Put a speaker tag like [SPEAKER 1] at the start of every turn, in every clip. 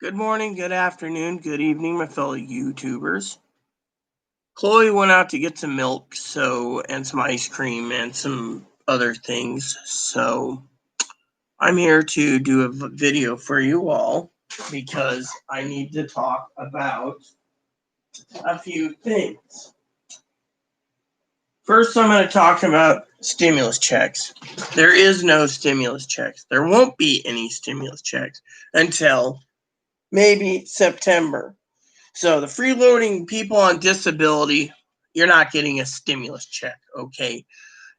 [SPEAKER 1] Good morning, good afternoon, good evening, my fellow YouTubers. Chloe went out to get some milk, and some ice cream and some other things. So I'm here to do a video for you all because I need to talk about a few things. First, I'm going to talk about stimulus checks. There is no stimulus checks. There won't be any stimulus checks until maybe September. So the freeloading people on disability, you're not getting a stimulus check, okay?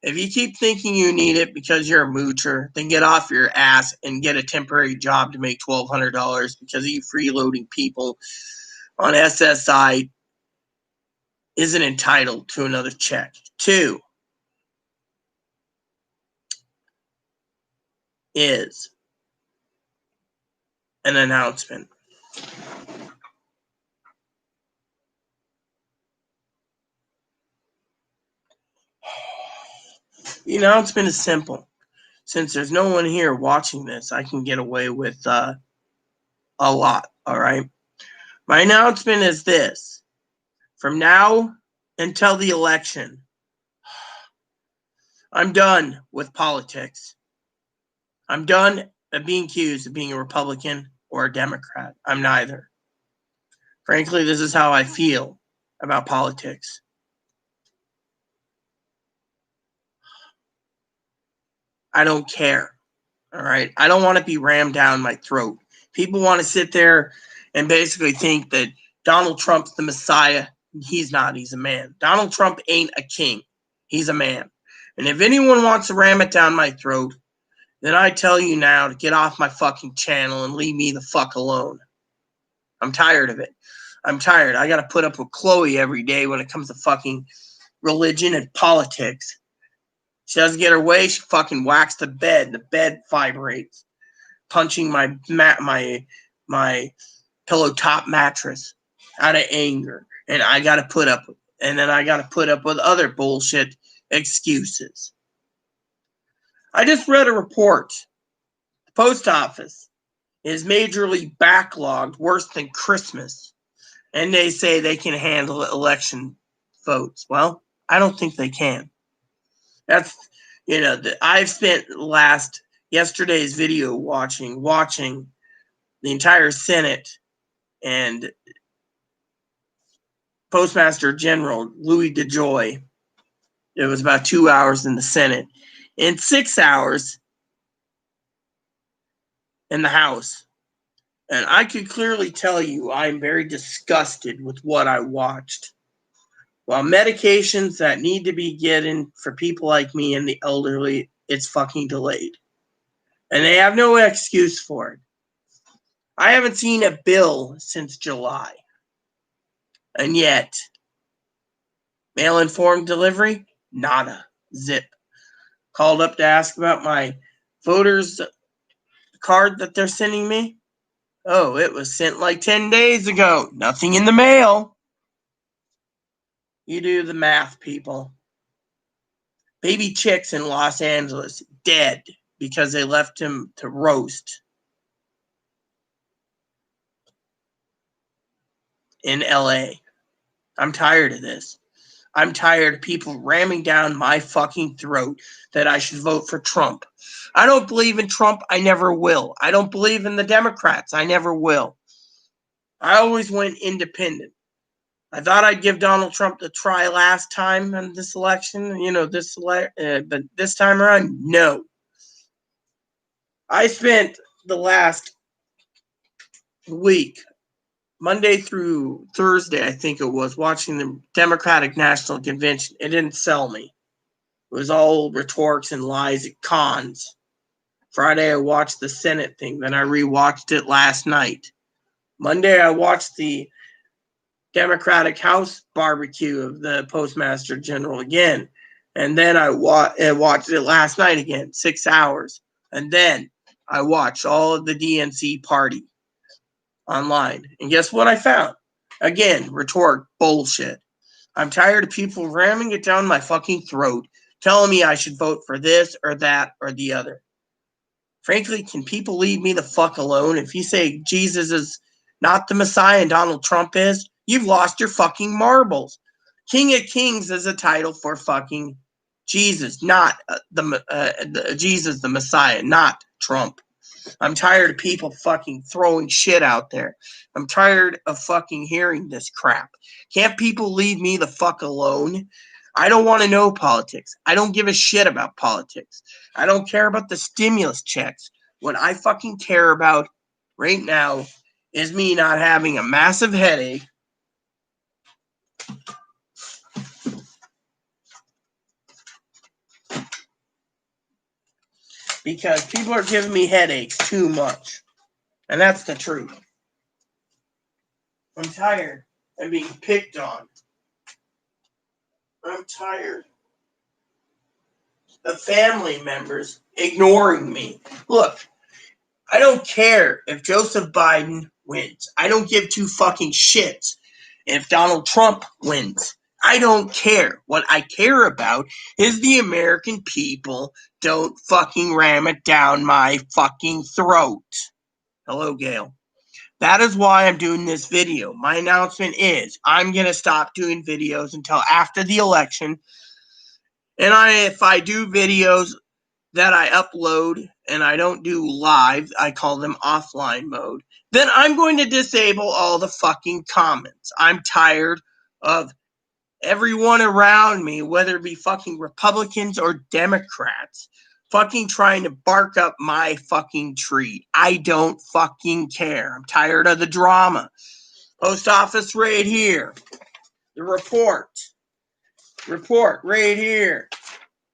[SPEAKER 1] If you keep thinking you need it because you're a moocher, then get off your ass and get a temporary job to make $1,200 because you freeloading people on SSI isn't entitled to another check. 2 is an announcement. The announcement is simple. Since there's no one here watching this, I can get away with a lot, all right? My announcement is this. From now until the election, I'm done with politics. I'm done of being accused of being a Republican or a Democrat. I'm neither. Frankly, this is how I feel about politics. I don't care. All right. I don't want to be rammed down my throat. People want to sit there and basically think that Donald Trump's the Messiah. He's not. He's a man. Donald Trump ain't a king. He's a man. And if anyone wants to ram it down my throat, then I tell you now to get off my fucking channel and leave me the fuck alone. I'm tired of it. I'm tired. I got to put up with Chloe every day when it comes to fucking religion and politics. She doesn't get her way, she fucking whacks the bed. The bed vibrates, punching my pillow top mattress out of anger. And I got to put up with it. And then I got to put up with other bullshit excuses. I just read a report. The post office is majorly backlogged, worse than Christmas. And they say they can handle election votes. Well, I don't think they can. That's, I've spent yesterday's video watching the entire Senate and Postmaster General Louis DeJoy. It was about 2 hours in the Senate and 6 hours in the House. And I could clearly tell you I'm very disgusted with what I watched. While medications that need to be getting for people like me and the elderly, it's fucking delayed. And they have no excuse for it. I haven't seen a bill since July. And yet, mail-in form delivery, nada, zip. Called up to ask about my voter's card that they're sending me. Oh, it was sent like 10 days ago. Nothing in the mail. You do the math, people. Baby chicks in Los Angeles dead because they left him to roast in LA. I'm tired of this. I'm tired of people ramming down my fucking throat that I should vote for Trump. I don't believe in Trump. I never will. I don't believe in the Democrats. I never will. I always went independent. I thought I'd give Donald Trump the try last time in this election, but this time around, no. I spent the last week, Monday through Thursday, I think it was, watching the Democratic National Convention. It didn't sell me. It was all rhetorics and lies and cons. Friday, I watched the Senate thing. Then I rewatched it last night. Monday, I watched the Democratic House barbecue of the Postmaster General again. And then I watched it last night again, 6 hours. And then I watched all of the DNC party online. And guess what I found? Again, rhetoric bullshit. I'm tired of people ramming it down my fucking throat, telling me I should vote for this or that or the other. Frankly, can people leave me the fuck alone? If you say Jesus is not the Messiah Donald Trump is, you've lost your fucking marbles. King of Kings is a title for fucking Jesus, not Jesus the Messiah, not Trump. I'm tired of people fucking throwing shit out there. I'm tired of fucking hearing this crap. Can't people leave me the fuck alone? I don't want to know politics. I don't give a shit about politics. I don't care about the stimulus checks. What I fucking care about right now is me not having a massive headache, because people are giving me headaches too much. And that's the truth. I'm tired of being picked on. I'm tired of family members ignoring me. Look, I don't care if Joseph Biden wins. I don't give two fucking shits if Donald Trump wins. I don't care. What I care about is the American people don't fucking ram it down my fucking throat. Hello, Gail. That is why I'm doing this video. My announcement is I'm going to stop doing videos until after the election. And if I do videos that I upload and I don't do live, I call them offline mode, then I'm going to disable all the fucking comments. I'm tired of everyone around me, whether it be fucking Republicans or Democrats, fucking trying to bark up my fucking tree. I don't fucking care. I'm tired of the drama. Post office right here. The report right here.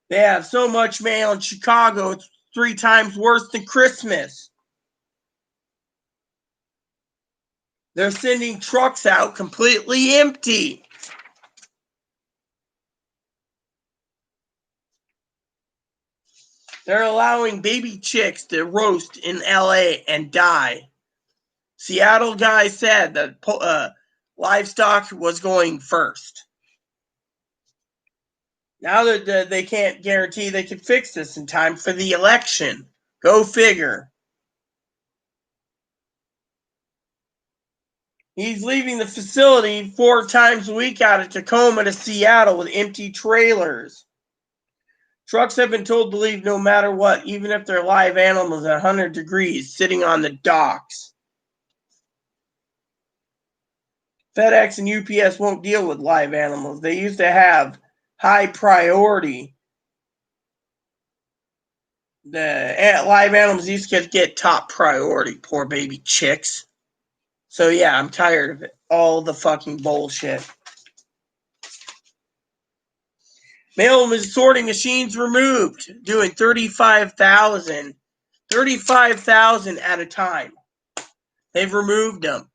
[SPEAKER 1] They have so much mail in Chicago, it's 3 times worse than Christmas. They're sending trucks out completely empty. They're allowing baby chicks to roast in LA and die. Seattle guy said that livestock was going first. Now that they can't guarantee they can fix this in time for the election. Go figure. He's leaving the facility 4 times a week out of Tacoma to Seattle with empty trailers. Trucks have been told to leave no matter what, even if they're live animals at 100 degrees sitting on the docks. FedEx and UPS won't deal with live animals. They used to have high priority. The live animals used to get top priority, poor baby chicks. So yeah, I'm tired of it. All the fucking bullshit. Mail sorting machines removed, doing 35,000 at a time. They've removed them.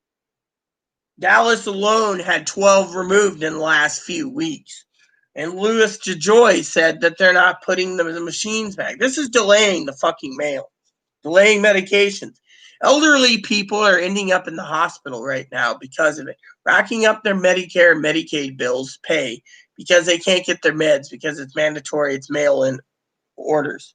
[SPEAKER 1] Dallas alone had 12 removed in the last few weeks. And Louis DeJoy said that they're not putting the machines back. This is delaying the fucking mail, delaying medications. Elderly people are ending up in the hospital right now because of it, racking up their Medicare and Medicaid bills pay because they can't get their meds because it's mandatory, it's mail-in orders.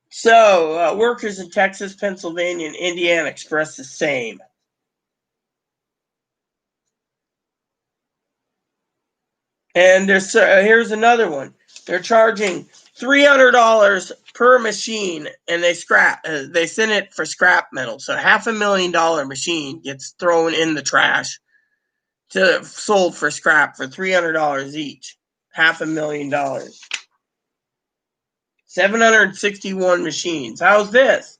[SPEAKER 1] So, workers in Texas, Pennsylvania, and Indiana expressed the same. And here's another one. They're charging $300 per machine, and they send it for scrap metal. So $500,000 machine gets thrown in the trash sold for scrap for $300 each. $500,000. 761 machines. How's this?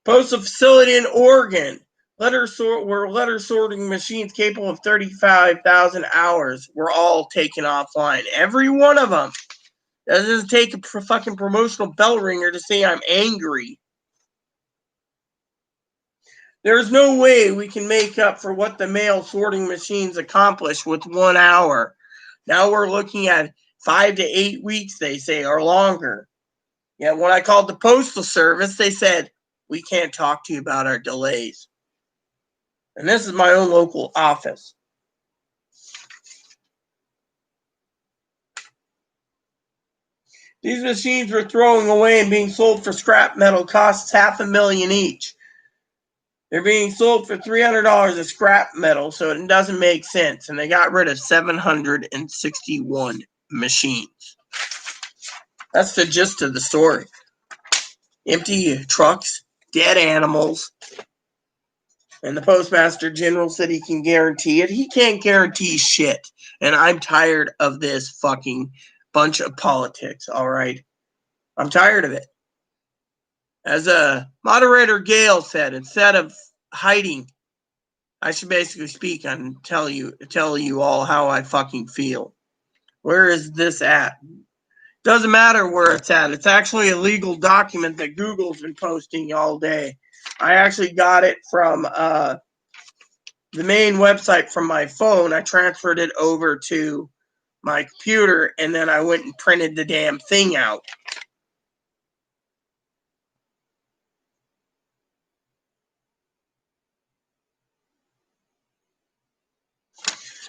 [SPEAKER 1] Postal facility in Oregon. Letter sorting machines capable of 35,000 hours were all taken offline. Every one of them. That doesn't take a fucking promotional bell ringer to say I'm angry. There's no way we can make up for what the mail sorting machines accomplished with 1 hour. Now we're looking at 5 to 8 weeks, they say, or longer. Yet when I called the Postal Service, they said, we can't talk to you about our delays. And this is my own local office. These machines we're throwing away and being sold for scrap metal costs $500,000 each. They're being sold for $300 of scrap metal, so it doesn't make sense. And they got rid of 761 machines. That's the gist of the story. Empty trucks, dead animals, and the Postmaster General said he can guarantee it. He can't guarantee shit. And I'm tired of this fucking bunch of politics, all right? I'm tired of it. As a moderator Gail said, instead of hiding, I should basically speak and tell you all how I fucking feel. Where is this at? Doesn't matter where it's at. It's actually a legal document that Google's been posting all day. I actually got it from the main website from my phone. I transferred it over to my computer, and then I went and printed the damn thing out.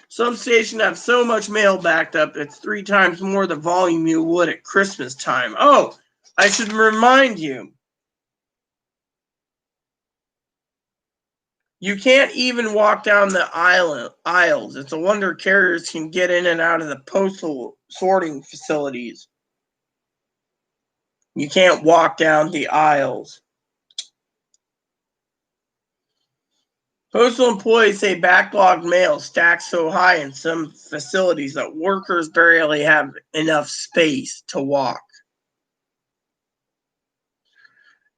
[SPEAKER 1] Some stations have so much mail backed up, it's 3 times more the volume you would at Christmas time. Oh, I should remind you. You can't even walk down the aisles. It's a wonder carriers can get in and out of the postal sorting facilities. You can't walk down the aisles. Postal employees say backlogged mail stacks so high in some facilities that workers barely have enough space to walk.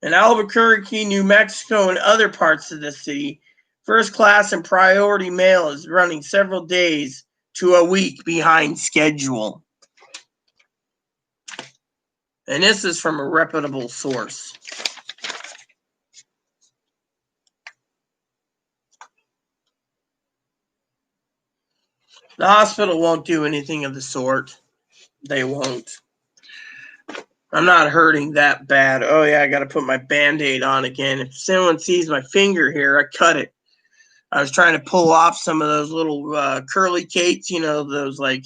[SPEAKER 1] In Albuquerque, New Mexico, and other parts of the city, first class and priority mail is running several days to a week behind schedule. And this is from a reputable source. The hospital won't do anything of the sort. They won't. I'm not hurting that bad. Oh, yeah, I got to put my Band-Aid on again. If someone sees my finger here, I cut it. I was trying to pull off some of those little curly cates, you know, those like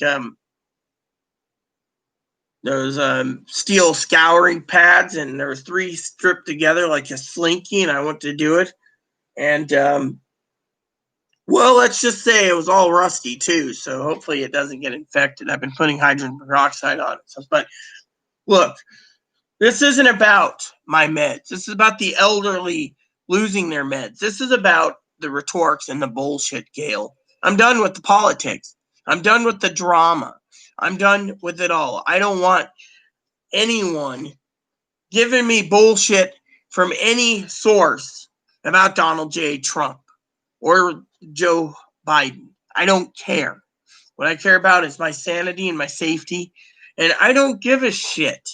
[SPEAKER 1] steel scouring pads, and there was 3 stripped together like a slinky, and I went to do it. And, well, let's just say it was all rusty too, so hopefully it doesn't get infected. I've been putting hydrogen peroxide on it. But look, this isn't about my meds. This is about the elderly losing their meds. This is about the rhetorics and the bullshit, Gail. I'm done with the politics. I'm done with the drama. I'm done with it all. I don't want anyone giving me bullshit from any source about Donald J. Trump or Joe Biden. I don't care. What I care about is my sanity and my safety, and I don't give a shit.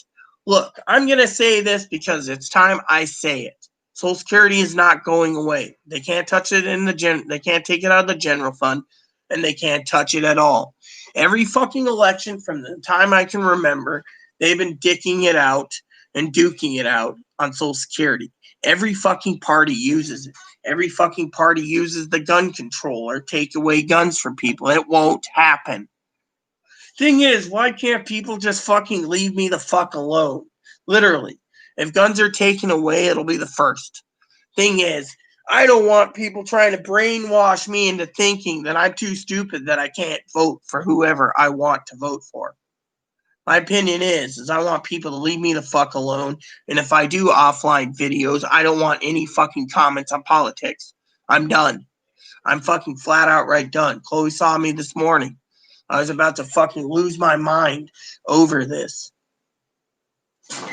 [SPEAKER 1] Look, I'm going to say this because it's time I say it. Social Security is not going away. They can't touch it in they can't take it out of the general fund, and they can't touch it at all. Every fucking election from the time I can remember, they've been dicking it out and duking it out on Social Security. Every fucking party uses it. Every fucking party uses the gun control or take away guns from people. It won't happen. Thing is, why can't people just fucking leave me the fuck alone? Literally. If guns are taken away, it'll be the first. Thing is, I don't want people trying to brainwash me into thinking that I'm too stupid that I can't vote for whoever I want to vote for. My opinion is I want people to leave me the fuck alone. And if I do offline videos, I don't want any fucking comments on politics. I'm done. I'm fucking flat out right done. Chloe saw me this morning. I was about to fucking lose my mind over this.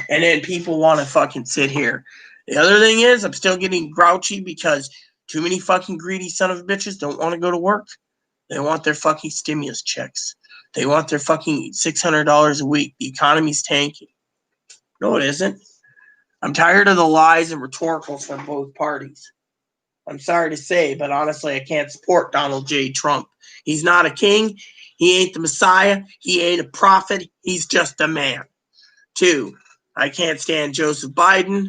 [SPEAKER 1] And then people want to fucking sit here. The other thing is I'm still getting grouchy because too many fucking greedy son of bitches don't want to go to work. They want their fucking stimulus checks. They want their fucking $600 a week. The economy's tanking. No, it isn't. I'm tired of the lies and rhetoricals from both parties. I'm sorry to say, but honestly, I can't support Donald J. Trump. He's not a king. He ain't the Messiah. He ain't a prophet. He's just a man. 2, I can't stand Joseph Biden.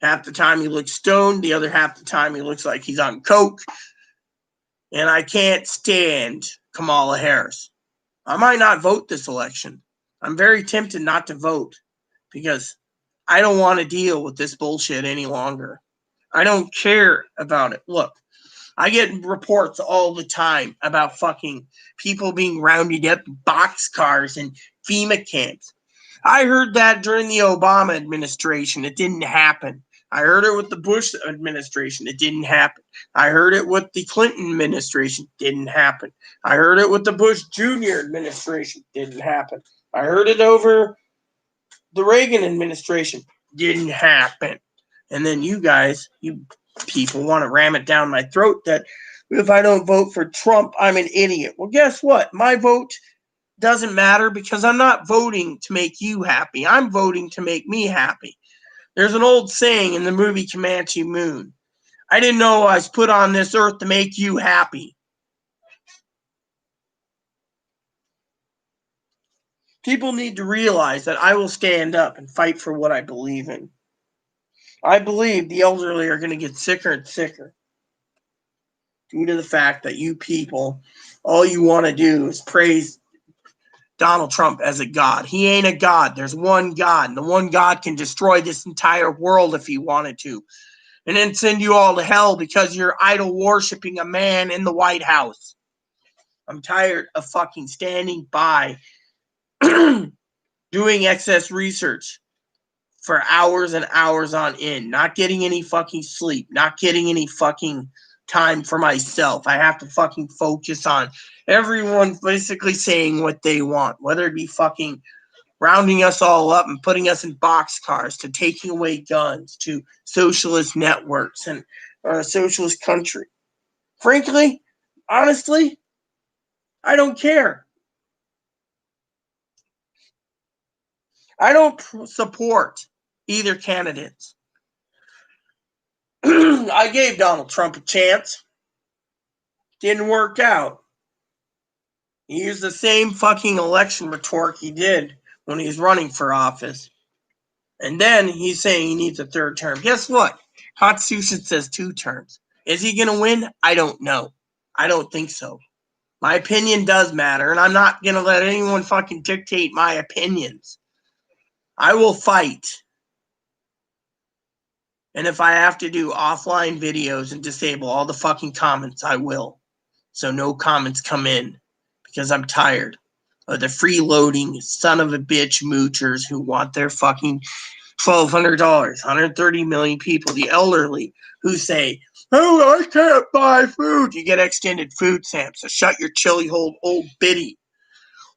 [SPEAKER 1] Half the time he looks stoned. The other half the time he looks like he's on coke. And I can't stand Kamala Harris. I might not vote this election. I'm very tempted not to vote because I don't want to deal with this bullshit any longer. I don't care about it. Look, I get reports all the time about fucking people being rounded up in boxcars and FEMA camps. I heard that during the Obama administration. It didn't happen. I heard it with the Bush administration. It didn't happen. I heard it with the Clinton administration. It didn't happen. I heard it with the Bush Jr. administration. It didn't happen. I heard it over the Reagan administration. It didn't happen. And then you guys, you people want to ram it down my throat that if I don't vote for Trump, I'm an idiot. Well, guess what? My vote doesn't matter because I'm not voting to make you happy. I'm voting to make me happy. There's an old saying in the movie Comanche Moon. I didn't know I was put on this earth to make you happy. People need to realize that I will stand up and fight for what I believe in. I believe the elderly are going to get sicker and sicker due to the fact that you people, all you want to do is praise Donald Trump as a god. He ain't a god. There's one God, and the one God can destroy this entire world if he wanted to, and then send you all to hell because you're idol worshiping a man in the White House. I'm tired of fucking standing by doing excess research for hours and hours on end, not getting any fucking sleep, not getting any fucking time for myself. I have to fucking focus on everyone basically saying what they want, whether it be fucking rounding us all up and putting us in boxcars, to taking away guns, to socialist networks and a socialist country. Frankly, honestly, I don't care. I don't support either candidates. I gave Donald Trump a chance. Didn't work out. He used the same fucking election rhetoric he did when he was running for office. And then he's saying he needs a third term. Guess what? Constitution says 2 terms. Is he going to win? I don't know. I don't think so. My opinion does matter, and I'm not going to let anyone fucking dictate my opinions. I will fight. And if I have to do offline videos and disable all the fucking comments, I will. So no comments come in because I'm tired of the freeloading son of a bitch moochers who want their fucking $1,200, 130 million people, the elderly who say, oh, I can't buy food. You get extended food stamps, so shut your chili hole, old biddy.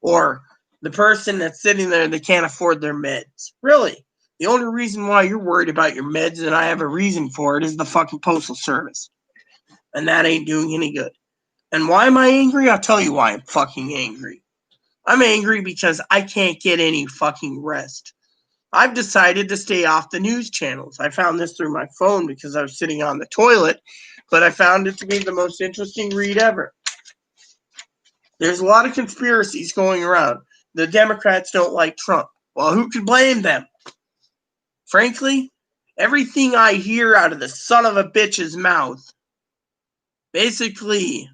[SPEAKER 1] Or the person that's sitting there that can't afford their meds. Really, the only reason why you're worried about your meds, and I have a reason for it, is the fucking Postal Service. And that ain't doing any good. And why am I angry? I'll tell you why I'm fucking angry. I'm angry because I can't get any fucking rest. I've decided to stay off the news channels. I found this through my phone because I was sitting on the toilet, but I found it to be the most interesting read ever. There's a lot of conspiracies going around. The Democrats don't like Trump. Well, who could blame them? Frankly, everything I hear out of the son of a bitch's mouth, basically,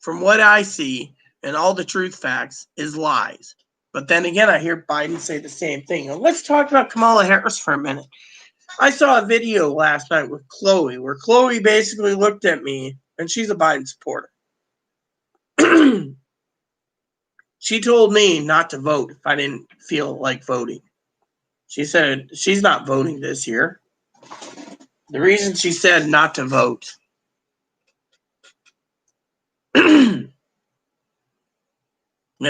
[SPEAKER 1] from what I see and all the truth facts, is lies. But then again, I hear Biden say the same thing. Now, let's talk about Kamala Harris for a minute. I saw a video last night with Chloe, where Chloe basically looked at me, and she's a Biden supporter. She told me not to vote if I didn't feel like voting. She said she's not voting this year. The reason she said not to vote is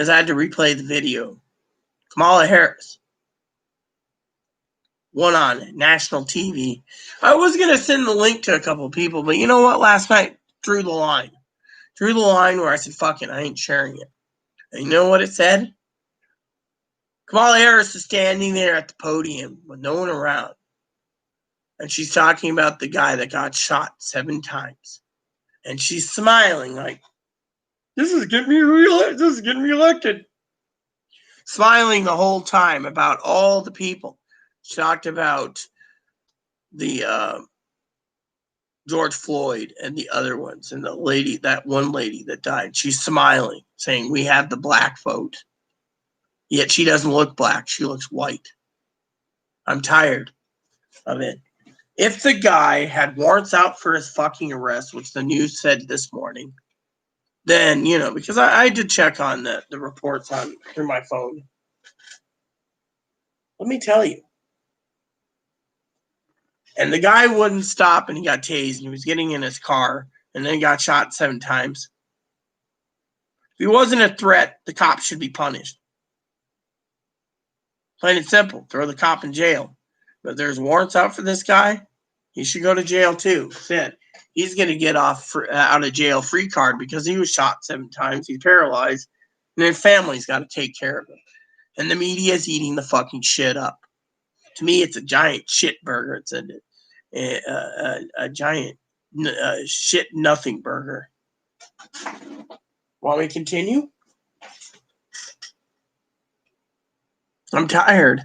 [SPEAKER 1] I had to replay the video. Kamala Harris won on national TV. I was going to send the link to a couple of people, but you know what? Last night, drew the line. Drew the line where I said, fuck it, I ain't sharing it. And you know what it said? Kamala Harris is standing there at the podium with no one around. And she's talking about the guy that got shot 7 times. And she's smiling like, this is getting me elected. Smiling the whole time about all the people. She talked about the George Floyd and the other ones and the lady, that one lady that died. She's smiling, saying, we had the black vote. Yet she doesn't look black. She looks white. I'm tired of it. If the guy had warrants out for his fucking arrest, which the news said this morning, then, because I did check on the reports through my phone. Let me tell you. And the guy wouldn't stop, and he got tased, and he was getting in his car, and then he got shot 7 times. If he wasn't a threat, the cop should be punished. Plain and simple. Throw the cop in jail. But there's warrants out for this guy. He should go to jail too. Said he's going to get out of jail free card because he was shot 7 times. He's paralyzed, and his family's got to take care of him. And the media is eating the fucking shit up. To me, it's a giant shit burger. It's a giant shit nothing burger. Want me to continue? I'm tired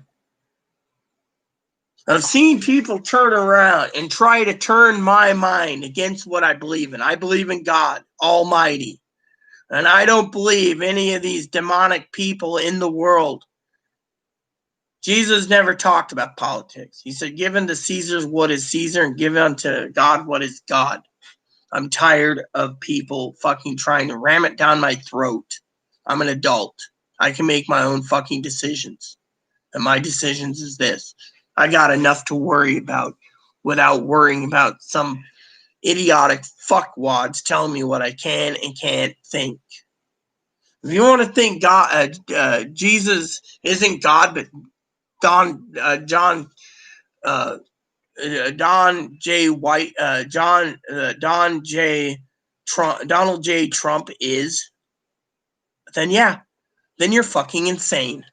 [SPEAKER 1] of seeing people turn around and try to turn my mind against what I believe in. I believe in God Almighty. And I don't believe any of these demonic people in the world. Jesus never talked about politics. He said, give unto Caesar what is Caesar and give unto God what is God. I'm tired of people fucking trying to ram it down my throat. I'm an adult. I can make my own fucking decisions. And my decisions is this. I got enough to worry about without worrying about some idiotic fuckwads telling me what I can and can't think. If you want to think God, Jesus isn't God, but Donald J. Trump is, then yeah, then you're fucking insane.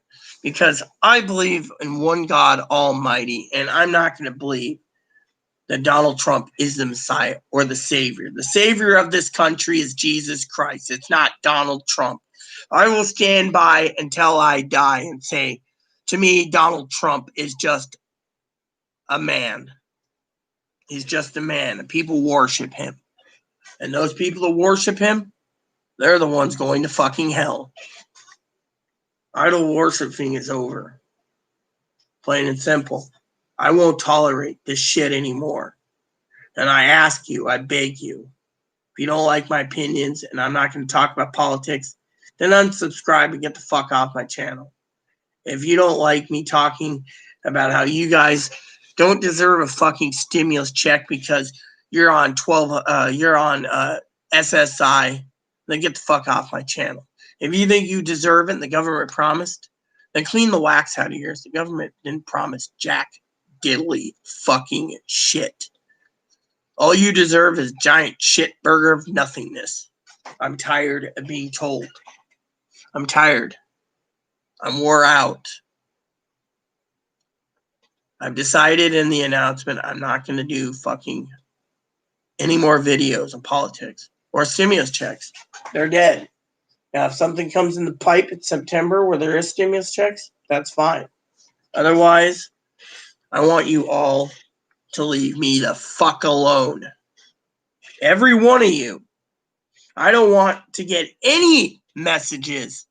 [SPEAKER 1] Because I believe in one God Almighty, and I'm not going to believe that Donald Trump is the Messiah or the Savior. The Savior of this country is Jesus Christ. It's not Donald Trump. I will stand by until I die and say, to me, Donald Trump is just a man. He's just a man, and people worship him. And those people that worship him, they're the ones going to fucking hell. Idol worshiping is over. Plain and simple. I won't tolerate this shit anymore. And I ask you, I beg you, if you don't like my opinions and I'm not going to talk about politics, then unsubscribe and get the fuck off my channel. If you don't like me talking about how you guys don't deserve a fucking stimulus check because you're on SSI, then get the fuck off my channel. If you think you deserve it and the government promised, then clean the wax out of yours. The government didn't promise jack diddly fucking shit. All you deserve is a giant shit burger of nothingness. I'm tired of being told. I'm tired. I'm wore out. I've decided in the announcement I'm not going to do fucking any more videos on politics or stimulus checks. They're dead. Now, if something comes in the pipe in September where there is stimulus checks, that's fine. Otherwise, I want you all to leave me the fuck alone. Every one of you. I don't want to get any messages.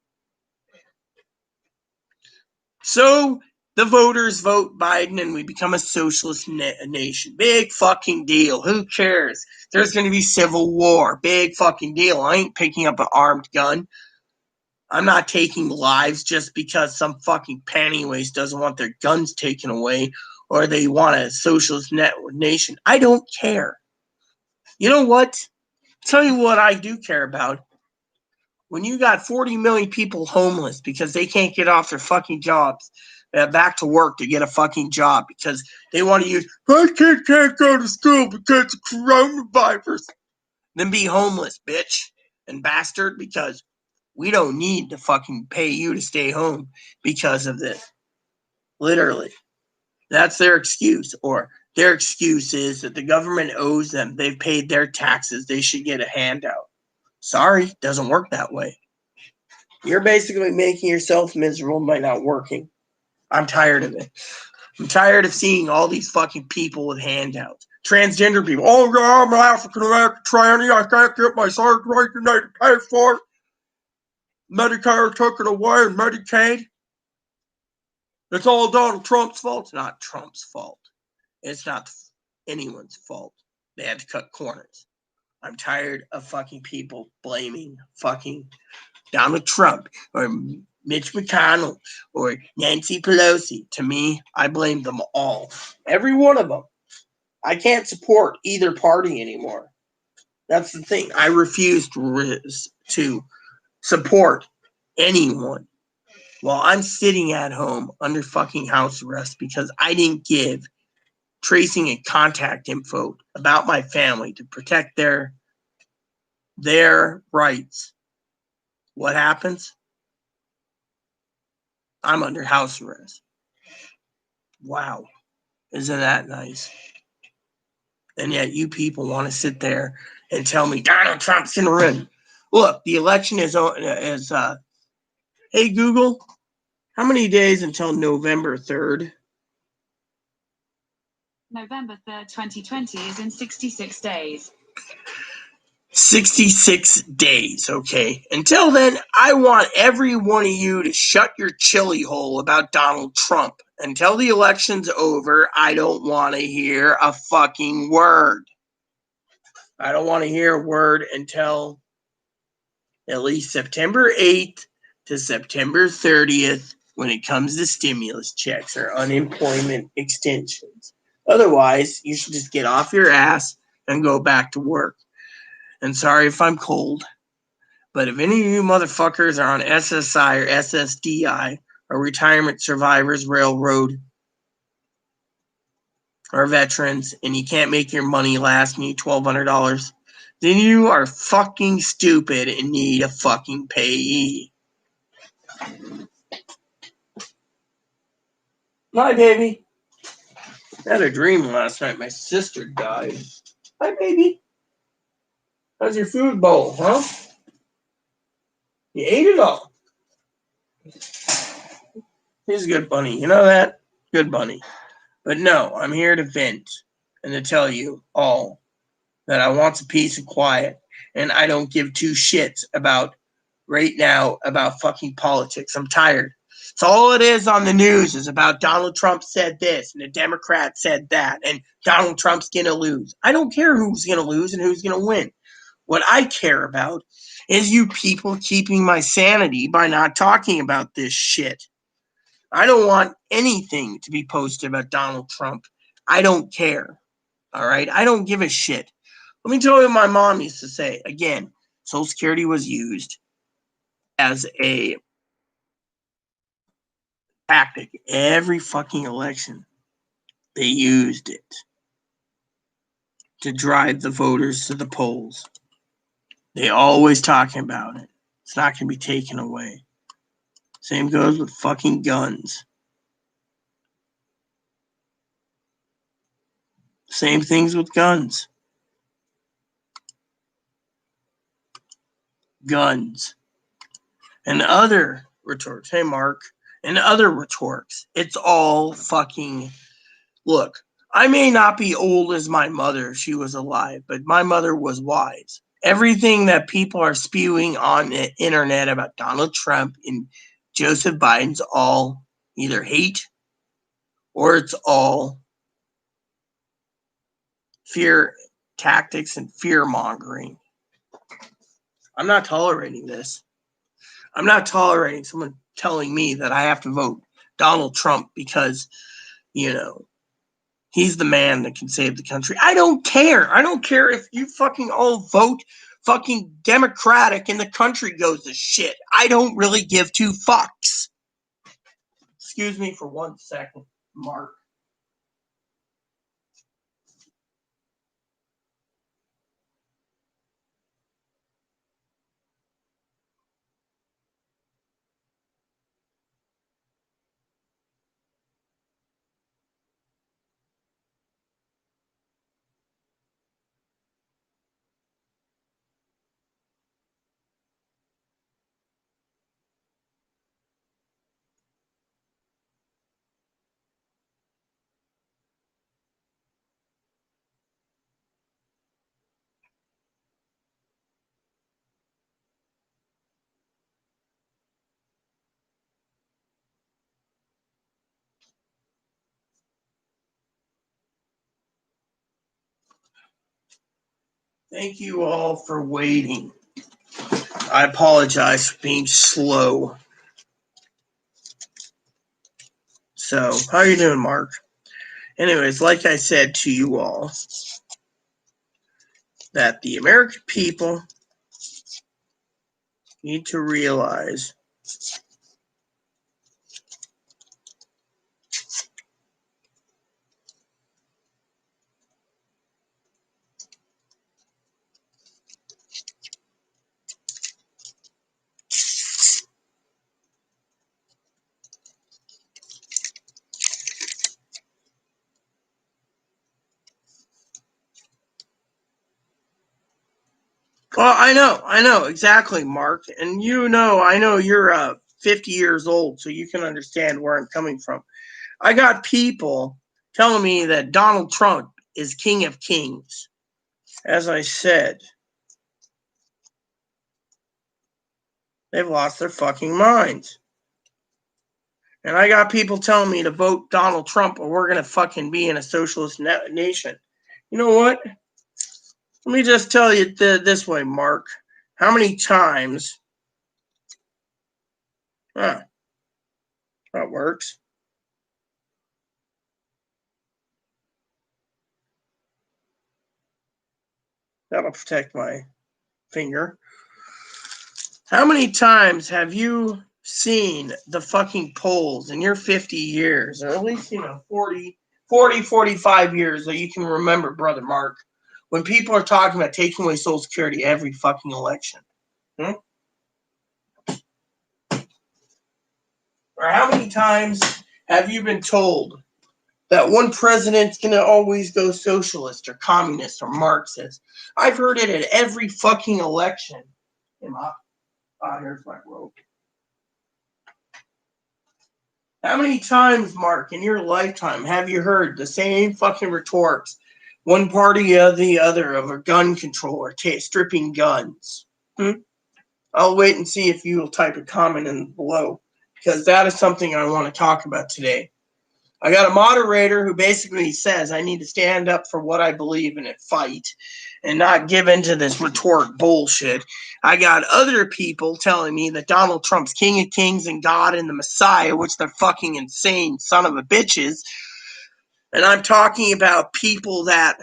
[SPEAKER 1] So the voters vote Biden and we become a socialist nation. Big fucking deal. Who cares? There's going to be civil war. Big fucking deal. I ain't picking up an armed gun. I'm not taking lives just because some fucking pantywaist doesn't want their guns taken away or they want a socialist nation. I don't care. You know what? Tell you what I do care about. When you got 40 million people homeless because they can't get off their fucking jobs, back to work to get a fucking job because they want to use, my kid can't go to school because of coronavirus. Then be homeless, bitch and bastard, because we don't need to fucking pay you to stay home because of this. Literally. That's their excuse. Or their excuse is that the government owes them. They've paid their taxes. They should get a handout. Sorry, doesn't work that way. You're basically making yourself miserable by not working. I'm tired of it. I'm tired of seeing all these fucking people with handouts. Transgender people. Oh, yeah, I'm an African-American tranny. I can't get my surgery. You need to pay for it. Medicare took it away and Medicaid. It's all Donald Trump's fault. It's not Trump's fault. It's not anyone's fault. They had to cut corners. I'm tired of fucking people blaming fucking Donald Trump or Mitch McConnell or Nancy Pelosi. To me, I blame them all. Every one of them. I can't support either party anymore. That's the thing. I refuse to support anyone while I'm sitting at home under fucking house arrest because I didn't give tracing and contact info about my family to protect their rights. What happens? I'm under house arrest. Wow. Isn't that nice? And yet you people want to sit there and tell me Donald Trump's going to win. Look, the election is hey, Google, how many days until November 3rd?
[SPEAKER 2] November 3rd, 2020 is in 66 days.
[SPEAKER 1] 66 days, okay? Until then, I want every one of you to shut your chili hole about Donald Trump. Until the election's over, I don't want to hear a fucking word. I don't want to hear a word until at least September 8th to September 30th when it comes to stimulus checks or unemployment extensions. Otherwise, you should just get off your ass and go back to work. And sorry if I'm cold, but if any of you motherfuckers are on SSI or SSDI or retirement survivors railroad or veterans and you can't make your money last and you $1,200, then you are fucking stupid and need a fucking payee. Hi, baby. I had a dream last night. My sister died. Hi, baby. How's your food bowl, huh? You ate it all. He's a good bunny. You know that? Good bunny. But no, I'm here to vent and to tell you all that I want some peace and quiet. And I don't give two shits about right now about fucking politics. I'm tired. It's all it is on the news is about Donald Trump said this and the Democrat said that and Donald Trump's going to lose. I don't care who's going to lose and who's going to win. What I care about is you people keeping my sanity by not talking about this shit. I don't want anything to be posted about Donald Trump. I don't care. All right? I don't give a shit. Let me tell you what my mom used to say. Again, Social Security was used as a tactic. Every fucking election, they used it to drive the voters to the polls. They always talking about it. It's not going to be taken away. Same goes with fucking guns. Same things with guns. Guns. And other rhetorics. Hey, Mark. And other rhetorics. It's all fucking... Look, I may not be old as my mother if she was alive, but my mother was wise. Everything that people are spewing on the internet about Donald Trump and Joseph Biden's all either hate or it's all fear tactics and fear mongering. I'm not tolerating this. I'm not tolerating someone telling me that I have to vote Donald Trump because, he's the man that can save the country. I don't care. I don't care if you fucking all vote fucking Democratic and the country goes to shit. I don't really give two fucks. Excuse me for 1 second, Mark. Thank you all for waiting. I apologize for being slow. So, how are you doing, Mark? Anyways, like I said to you all, that the American people need to realize well, I know exactly, Mark. And I know you're 50 years old, so you can understand where I'm coming from. I got people telling me that Donald Trump is king of kings. As I said, they've lost their fucking minds. And I got people telling me to vote Donald Trump or we're going to fucking be in a socialist nation. You know what? Let me just tell you this way, Mark. How many times... that works. That'll protect my finger. How many times have you seen the fucking polls in your 50 years, or at least, 40, 45 years that you can remember, Brother Mark, when people are talking about taking away Social Security every fucking election? Or how many times have you been told that one president's going to always go socialist or communist or Marxist? I've heard it at every fucking election. Here's my rope. How many times, Mark, in your lifetime have you heard the same fucking retorts, one party or the other, of a gun control or stripping guns? I'll wait and see if you will type a comment in below, because that is something I want to talk about today. I got a moderator who basically says I need to stand up for what I believe in and fight and not give into this rhetoric bullshit. I got other people telling me that Donald Trump's king of kings and God and the Messiah, which they're fucking insane son of a bitches. And I'm talking about people that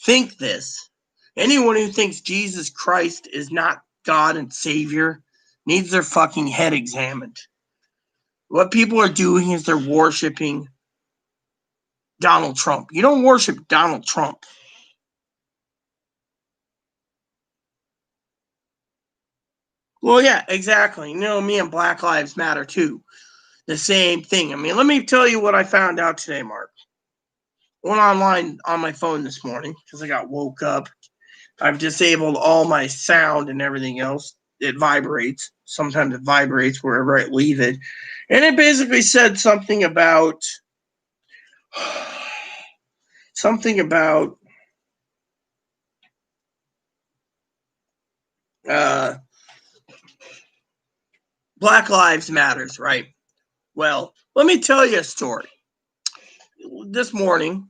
[SPEAKER 1] think this. Anyone who thinks Jesus Christ is not God and Savior needs their fucking head examined. What people are doing is they're worshiping Donald Trump. You don't worship Donald Trump. Well, yeah, exactly. Me and Black Lives Matter too. The same thing. I mean, let me tell you what I found out today, Mark. Went online on my phone this morning because I got woke up. I've disabled all my sound and everything else. It vibrates. Sometimes it vibrates wherever I leave it. And it basically said something about Black Lives Matters, right? Well, let me tell you a story. This morning,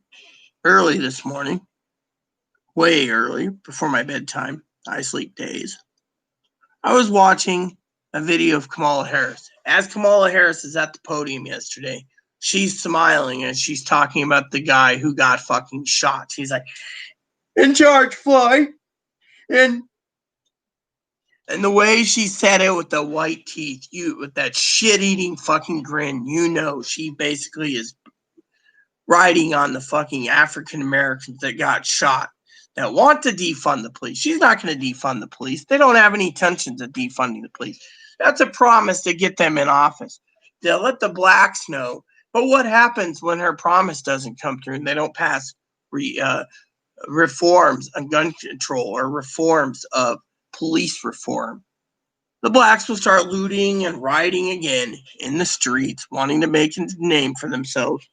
[SPEAKER 1] early this morning, way early, before my bedtime, I sleep days, I was watching a video of Kamala Harris. As Kamala Harris is at the podium yesterday, she's smiling and she's talking about the guy who got fucking shot. She's like, "In charge, fly." And the way she said it with the white teeth, with that shit-eating fucking grin, she basically is riding on the fucking African Americans that got shot, that want to defund the police. She's not going to defund the police. They don't have any intentions of defunding the police. That's a promise to get them in office. They'll let the blacks know. But what happens when her promise doesn't come through and they don't pass reforms on gun control or reforms of police reform? The blacks will start looting and rioting again in the streets, wanting to make a name for themselves.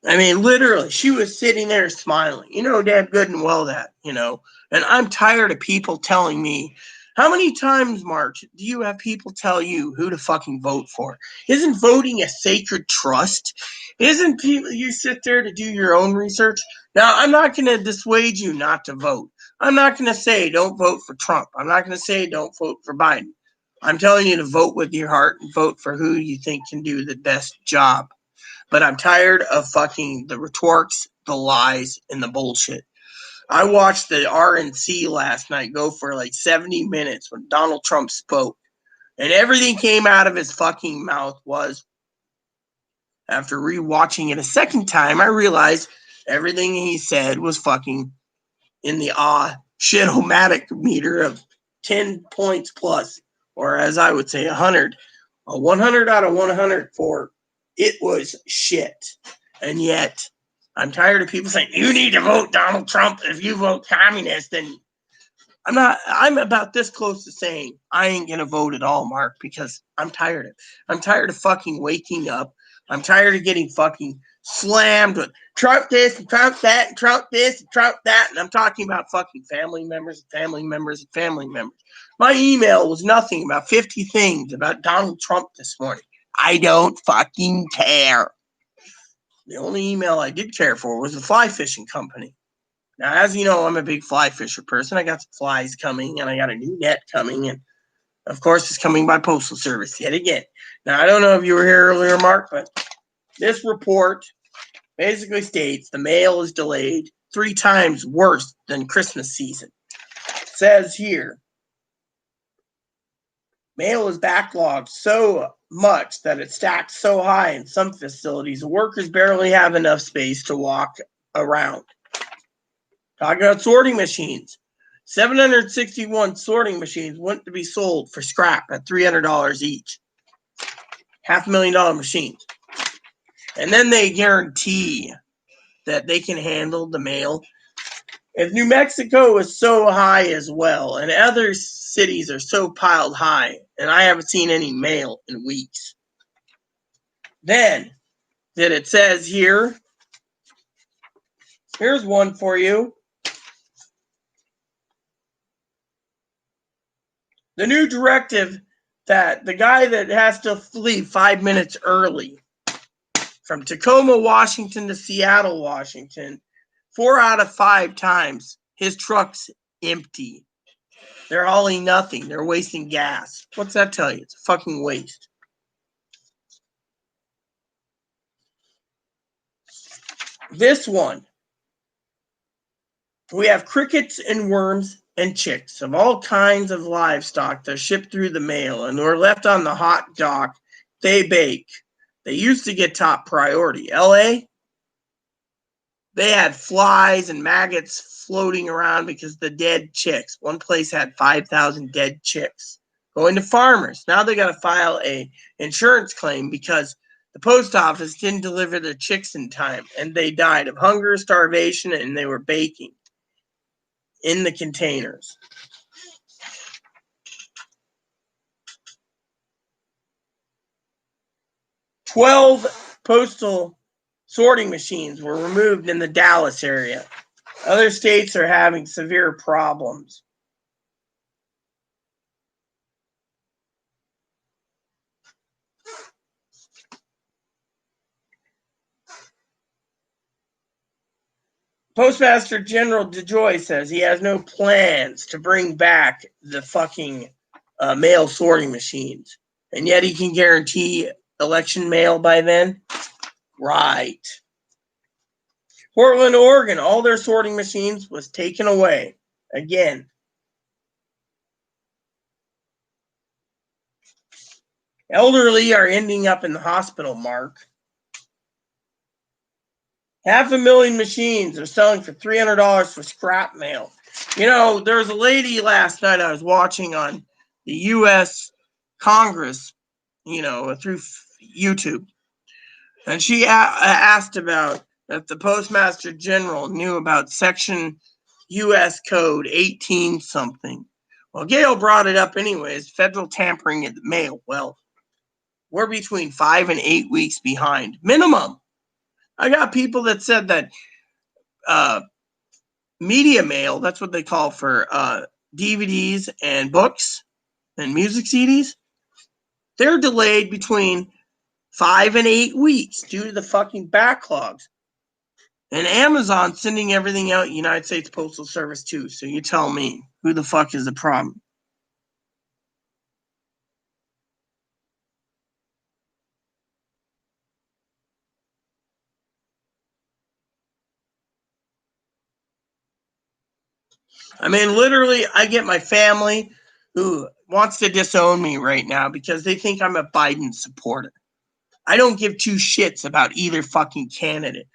[SPEAKER 1] I mean, literally, she was sitting there smiling. Damn good and well that. And I'm tired of people telling me How many times, Mark, do you have people tell you who to fucking vote for? Isn't voting a sacred trust? Isn't people, you sit there to do your own research? Now, I'm not going to dissuade you not to vote. I'm not going to say don't vote for Trump. I'm not going to say don't vote for Biden. I'm telling you to vote with your heart and vote for who you think can do the best job. But I'm tired of fucking the retorts, the lies, and the bullshit. I watched the RNC last night go for like 70 minutes when Donald Trump spoke. And everything came out of his fucking mouth was, after rewatching it a second time, I realized everything he said was fucking in the shit-o-matic meter of 10 points plus, or as I would say, 100. A 100 out of 100 for it was shit. And yet, I'm tired of people saying, you need to vote Donald Trump. If you vote communist, then I'm about this close to saying I ain't going to vote at all, Mark, because I'm tired of it. I'm tired of fucking waking up. I'm tired of getting fucking slammed with Trump this and Trump that and Trump this and Trump that. And I'm talking about fucking family members and family members and family members. My email was nothing about 50 things about Donald Trump this morning. I don't fucking care. The only email I did care for was the fly fishing company. Now, as you know, I'm a big fly fisher person. I got some flies coming, and I got a new net coming, and of course, it's coming by Postal Service yet again. Now, I don't know if you were here earlier, Mark, but this report basically states the mail is delayed 3 times worse than Christmas season. It says here, mail is backlogged so much that it stacks so high in some facilities, workers barely have enough space to walk around. Talking about sorting machines. 761 sorting machines went to be sold for scrap at $300 each. $500,000 machines. And then they guarantee that they can handle the mail. If New Mexico is so high as well, and other cities are so piled high, and I haven't seen any mail in weeks, then that it says here, here's one for you. The new directive that the guy that has to leave 5 minutes early from Tacoma, Washington to Seattle, Washington, 4 out of 5 times his truck's empty. They're hauling nothing. They're wasting gas. What's that tell you? It's a fucking waste. This one, we have crickets and worms and chicks of all kinds of livestock that are shipped through the mail and were left on the hot dock. They bake. They used to get top priority. LA, they had flies and maggots floating around because the dead chicks. One place had 5,000 dead chicks. Going to farmers. Now they got to file a insurance claim because the post office didn't deliver their chicks in time and they died of hunger, starvation, and they were baking in the containers. $12 postal sorting machines were removed in the Dallas area. Other states are having severe problems. Postmaster General DeJoy says he has no plans to bring back the fucking mail sorting machines. And yet he can guarantee election mail by then? Right. Portland, Oregon, all their sorting machines was taken away. Again. Elderly are ending up in the hospital, Mark. 500,000 machines are selling for $300 for scrap mail. You know, there was a lady last night I was watching on the U.S. Congress, through YouTube. And she asked about that the Postmaster General knew about Section U.S. Code 18 something. Well, Gail brought it up anyways, federal tampering in the mail. Well, we're between 5 and 8 weeks behind, minimum. I got people that said that media mail, that's what they call for DVDs and books and music CDs, they're delayed between 5 and 8 weeks due to the fucking backlogs. And Amazon sending everything out United States Postal Service too. So you tell me, who the fuck is the problem? I mean, literally, I get my family who wants to disown me right now because they think I'm a Biden supporter. I don't give two shits about either fucking candidate.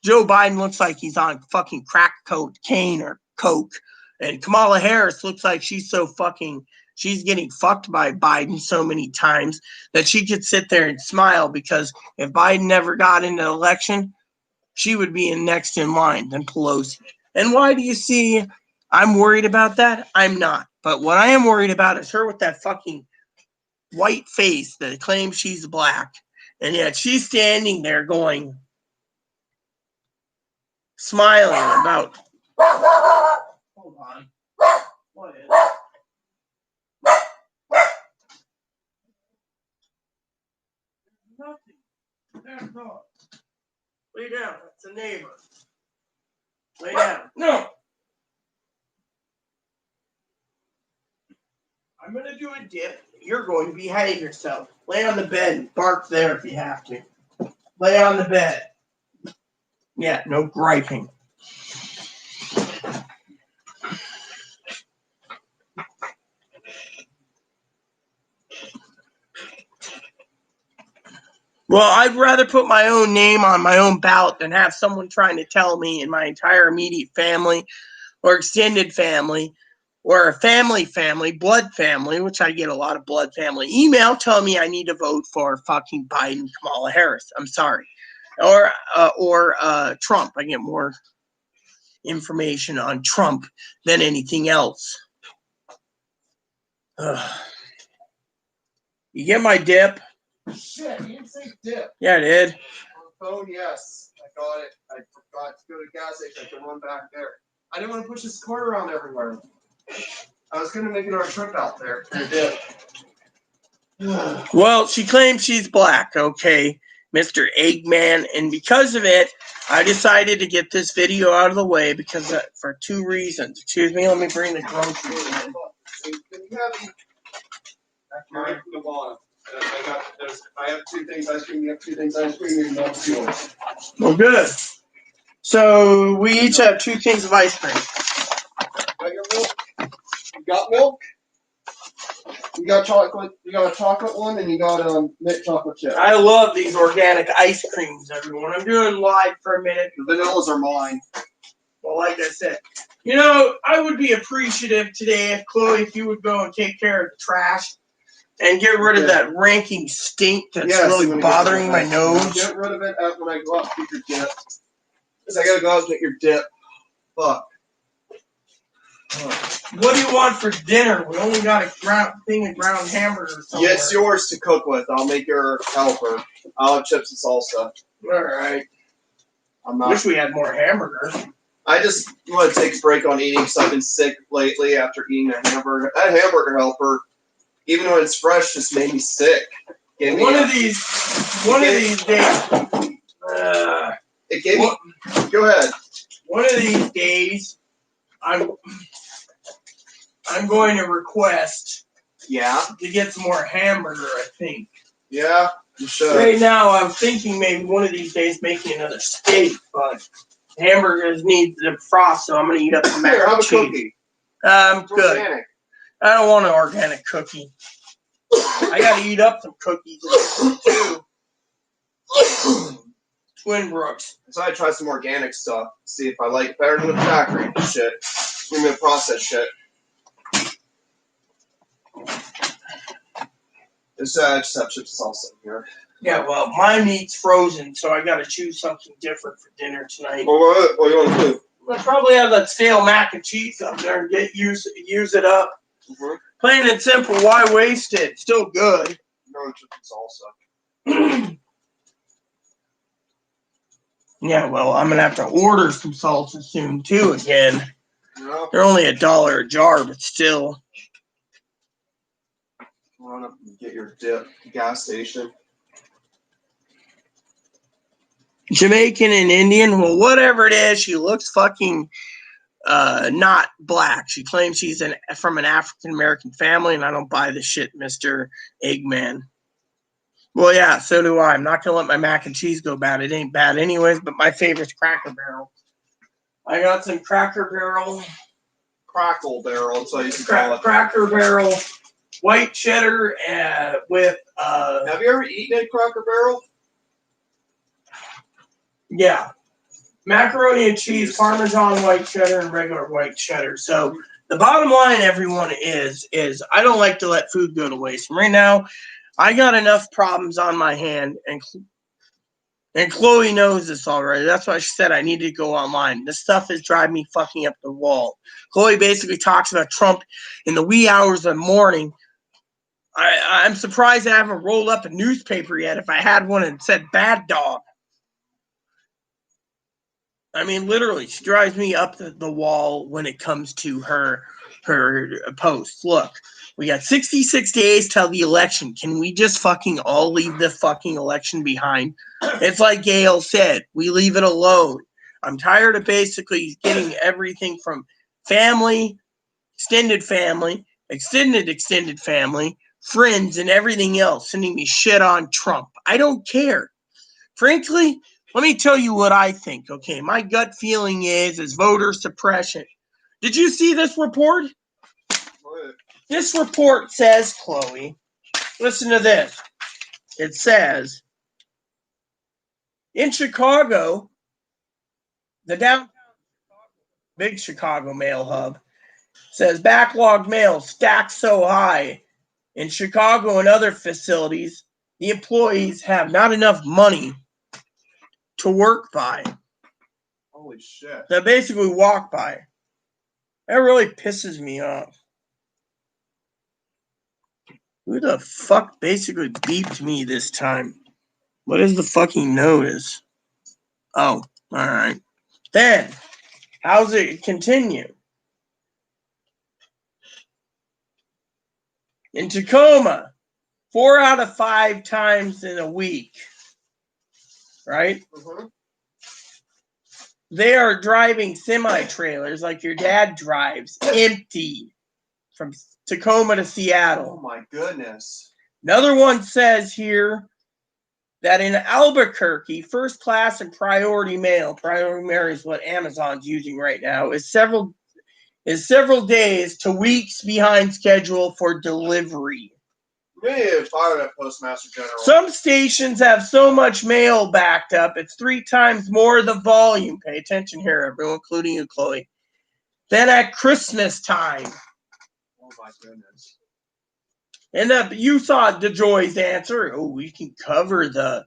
[SPEAKER 1] Joe Biden looks like he's on fucking crack cocaine or coke. And Kamala Harris looks like she's getting fucked by Biden so many times that she could sit there and smile, because if Biden never got into the election, she would be next in line than Pelosi. And why do you see I'm worried about that? I'm not. But what I am worried about is her with that fucking white face that claims she's black. And yet she's standing there smiling about. Hold on. What is it? Nothing. That's all. Lay down. That's a neighbor. Lay down. No. I'm going to do a dip. You're going to behave yourself. Lay on the bed and bark there if you have to. Lay on the bed. Yeah, no griping. Well, I'd rather put my own name on my own ballot than have someone trying to tell me in my entire immediate family or extended family or a family, blood family, which I get a lot of blood family email telling me I need to vote for fucking Biden, Kamala Harris. I'm sorry. Or Trump. I get more information on Trump than anything else. You get my dip?
[SPEAKER 3] Shit, you didn't say dip.
[SPEAKER 1] Yeah, I did.
[SPEAKER 3] On the phone, yes. I got it. I forgot to go to the gas station. I can run back there. I didn't want to push this car around everywhere. I was going to make another trip out there for a dip.
[SPEAKER 1] Well, she claims she's black, okay, Mr. Eggman, and because of it, I decided to get this video out of the way because for two reasons. Excuse me, let me bring the groceries in.
[SPEAKER 3] Right from the bottom. I have 2 things ice cream. You have 2 things ice cream. You have 2 yours.
[SPEAKER 1] Well, good. So we each have 2 things of ice cream.
[SPEAKER 3] Got your milk? You got milk? You got chocolate. You got a chocolate one, and you got mint chocolate chip.
[SPEAKER 1] I love these organic ice creams, everyone. I'm doing live for a minute.
[SPEAKER 3] The vanillas are mine.
[SPEAKER 1] Well, like I said, you know, I would be appreciative today if Chloe, if you would go and take care of the trash and get rid of that ranking stink that's really bothering my nose.
[SPEAKER 3] Get rid of it when I go out to get your dip. Because I gotta go out and get your dip. Fuck.
[SPEAKER 1] What do you want for dinner? We only got a thing of ground hamburgers.
[SPEAKER 3] Yeah, it's yours to cook with. I'll make your helper. I'll have chips and salsa.
[SPEAKER 1] All right.
[SPEAKER 3] I'm not.
[SPEAKER 1] Wish we had more hamburgers.
[SPEAKER 3] I just want to take a break on eating because I've been sick lately after eating a hamburger. That hamburger helper, even when it's fresh, just made me sick.
[SPEAKER 1] One of these days.
[SPEAKER 3] It gave me. Go ahead.
[SPEAKER 1] One of these days, I'm going to request.
[SPEAKER 3] Yeah.
[SPEAKER 1] To get some more hamburger, I think.
[SPEAKER 3] Yeah, you should.
[SPEAKER 1] Right now, I'm thinking maybe one of these days making another steak, but hamburgers need the frost, so I'm going to eat up the mac and cheese.
[SPEAKER 3] Have a cookie.
[SPEAKER 1] Good.
[SPEAKER 3] Organic.
[SPEAKER 1] I don't want an organic cookie. I got to eat up some cookies too. Twin Brooks.
[SPEAKER 3] So I try some organic stuff. See if I like it better than the factory shit. Premium processed shit. Just have chips and salsa here.
[SPEAKER 1] Yeah, well, my meat's frozen, so I got to choose something different for dinner tonight.
[SPEAKER 3] Well, what do you want to do?
[SPEAKER 1] I'll probably have that stale mac and cheese up there and use it up.
[SPEAKER 3] Mm-hmm.
[SPEAKER 1] Plain and simple. Why waste it? Still good.
[SPEAKER 3] No chips and salsa.
[SPEAKER 1] Yeah, well, I'm gonna have to order some salsa soon too again.
[SPEAKER 3] No.
[SPEAKER 1] They're only $1 a jar, but still.
[SPEAKER 3] Run up and get your dip. Gas station.
[SPEAKER 1] Jamaican and Indian, well, whatever it is, she looks fucking not black. She claims she's from an African American family, and I don't buy the shit, Mr. Eggman. Well, yeah, so do I. I'm not gonna let my mac and cheese go bad. It ain't bad anyways, but my favorite's Cracker Barrel. I got some Cracker Barrel.
[SPEAKER 3] Crackle Barrel, that's what you can call it.
[SPEAKER 1] Cracker Barrel white cheddar with
[SPEAKER 3] Have you ever eaten a Cracker Barrel?
[SPEAKER 1] yeah, macaroni and cheese, Parmesan white cheddar, and regular white cheddar. So the bottom line, everyone, is I don't like to let food go to waste. And right now, I got enough problems on my hand, and Chloe knows this already. That's why she said I needed to go online. This stuff is driving me fucking up the wall. Chloe basically talks about Trump in the wee hours of the morning. I'm surprised I haven't rolled up a newspaper yet. If I had one and said bad dog. I mean, literally, she drives me up the wall when it comes to her posts. Look, we got 66 days till the election. Can we just fucking all leave the fucking election behind? It's like Gail said, we leave it alone. I'm tired of basically getting everything from family, extended family, extended family, friends, and everything else sending me shit on Trump. I don't care. Frankly, let me tell you what I think, okay? My gut feeling is voter suppression. Did you see this report?
[SPEAKER 3] What?
[SPEAKER 1] This report says, Chloe, listen to this. It says, in Chicago, the downtown big Chicago mail hub, says backlog mail stacked so high. In Chicago and other facilities, the employees have not enough money to work by.
[SPEAKER 3] Holy shit.
[SPEAKER 1] They basically walk by. That really pisses me off. Who the fuck basically beeped me this time? What is the fucking notice? Oh, alright. Then, how's it continue? In Tacoma, 4 out of 5 times in a week, right?
[SPEAKER 3] Mm-hmm.
[SPEAKER 1] They are driving semi-trailers like your dad drives, empty, from Tacoma to Seattle.
[SPEAKER 3] Oh my goodness.
[SPEAKER 1] Another one says here that in Albuquerque, first class and priority mail is what Amazon's using right now, is several days to weeks behind schedule for delivery.
[SPEAKER 3] Maybe they fired at Postmaster General.
[SPEAKER 1] Some stations have so much mail backed up, it's 3 times more the volume. Pay attention here, everyone, including you, Chloe. Than at Christmas time.
[SPEAKER 3] Oh my goodness.
[SPEAKER 1] And you saw DeJoy's answer. Oh, we can cover the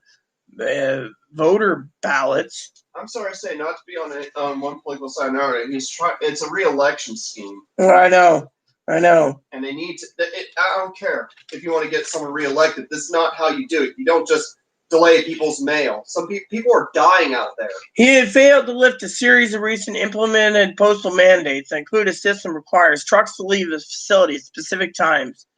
[SPEAKER 1] voter ballots.
[SPEAKER 3] I'm sorry to say, not to be on one political side or another. It's a re-election scheme.
[SPEAKER 1] I know.
[SPEAKER 3] And they need to. I don't care if you want to get someone re-elected. This is not how you do it. You don't just delay people's mail. Some people are dying out there.
[SPEAKER 1] He had failed to lift a series of recent implemented postal mandates that include a system that requires trucks to leave the facility at specific times.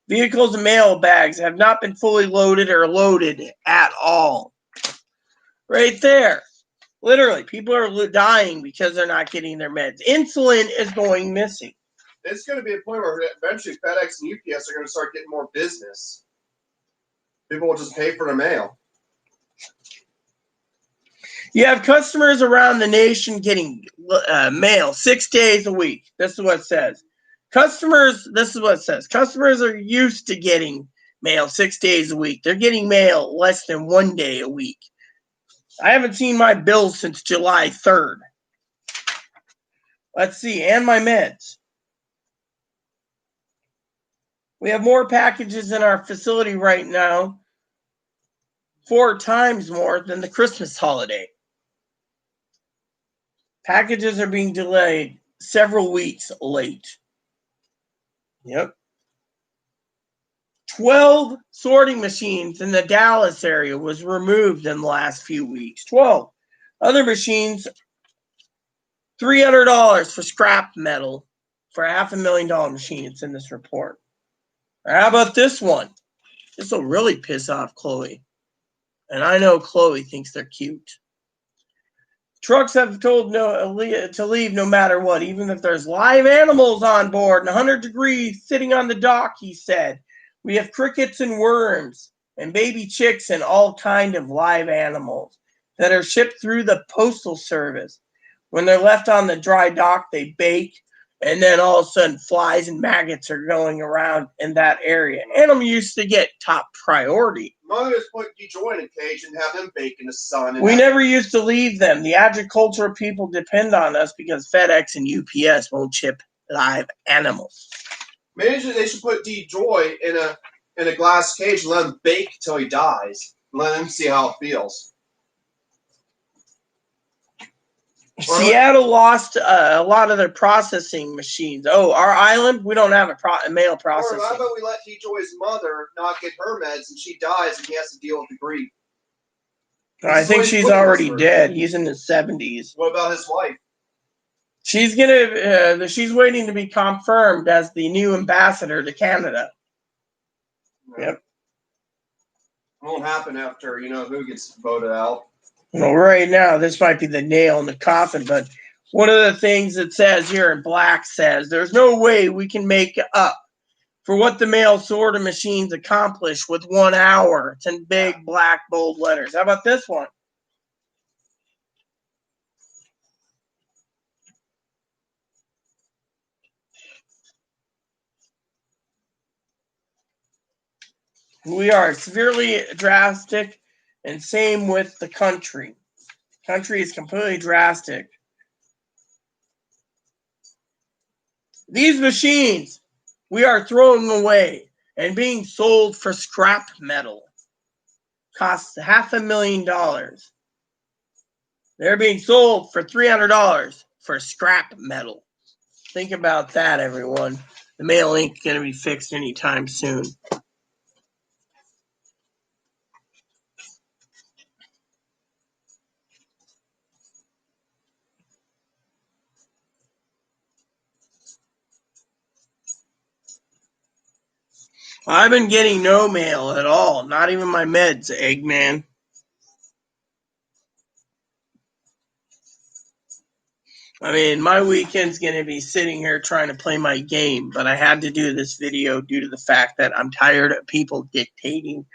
[SPEAKER 1] Vehicles and mail bags have not been fully loaded or loaded at all. Right there. Literally, people are dying because they're not getting their meds. Insulin is going missing.
[SPEAKER 3] It's going to be a point where eventually FedEx and UPS are going to start getting more business. People will just pay for the mail.
[SPEAKER 1] You have customers around the nation getting mail 6 days a week. This is what it says. Customers are used to getting mail 6 days a week. They're getting mail less than 1 day a week. I haven't seen my bills since July 3rd. Let's see, and my meds. We have more packages in our facility right now, 4 times more than the Christmas holiday. Packages are being delayed several weeks late. Yep. 12 sorting machines in the Dallas area was removed in the last few weeks. 12. Other machines $300 for scrap metal for a $500,000 machine. It's in this report. Or how about this one? This will really piss off Chloe. And I know Chloe thinks they're cute. Trucks have told to leave no matter what, even if there's live animals on board and 100 degrees sitting on the dock, he said. We have crickets and worms and baby chicks and all kind of live animals that are shipped through the postal service. When they're left on the dry dock, they bake, and then all of a sudden flies and maggots are going around in that area. Animals used to get top priority.
[SPEAKER 3] Mother just put DeJoy in a cage and have them bake in the sun.
[SPEAKER 1] We never used to leave them. The agricultural people depend on us because FedEx and UPS won't ship live animals.
[SPEAKER 3] Maybe they should put DeJoy in a glass cage and let him bake till he dies. Let him see how it feels.
[SPEAKER 1] Seattle lost a lot of their processing machines. Oh, our island, we don't have a mail processing.
[SPEAKER 3] Or how about we let DeJoy's mother not get her meds and she dies and he has to deal with the grief?
[SPEAKER 1] I think she's already dead. He's in his 70s.
[SPEAKER 3] What about his wife?
[SPEAKER 1] She's she's waiting to be confirmed as the new ambassador to Canada.
[SPEAKER 3] No.
[SPEAKER 1] Yep.
[SPEAKER 3] It won't happen after, who gets voted out.
[SPEAKER 1] Well, right now, this might be the nail in the coffin, but one of the things it says here in black says, there's no way we can make up for what the mail sorter machines accomplish with 1 hour. It's in big, black, bold letters. How about this one? We are severely drastic, and same with the country. Country is completely drastic. These machines we are throwing away and being sold for scrap metal. Costs $500,000. They're being sold for $300 for scrap metal. Think about that, everyone. The mail ain't going to be fixed anytime soon. I've been getting no mail at all, not even my meds, Eggman. I mean, my weekend's going to be sitting here trying to play my game, but I had to do this video due to the fact that I'm tired of people dictating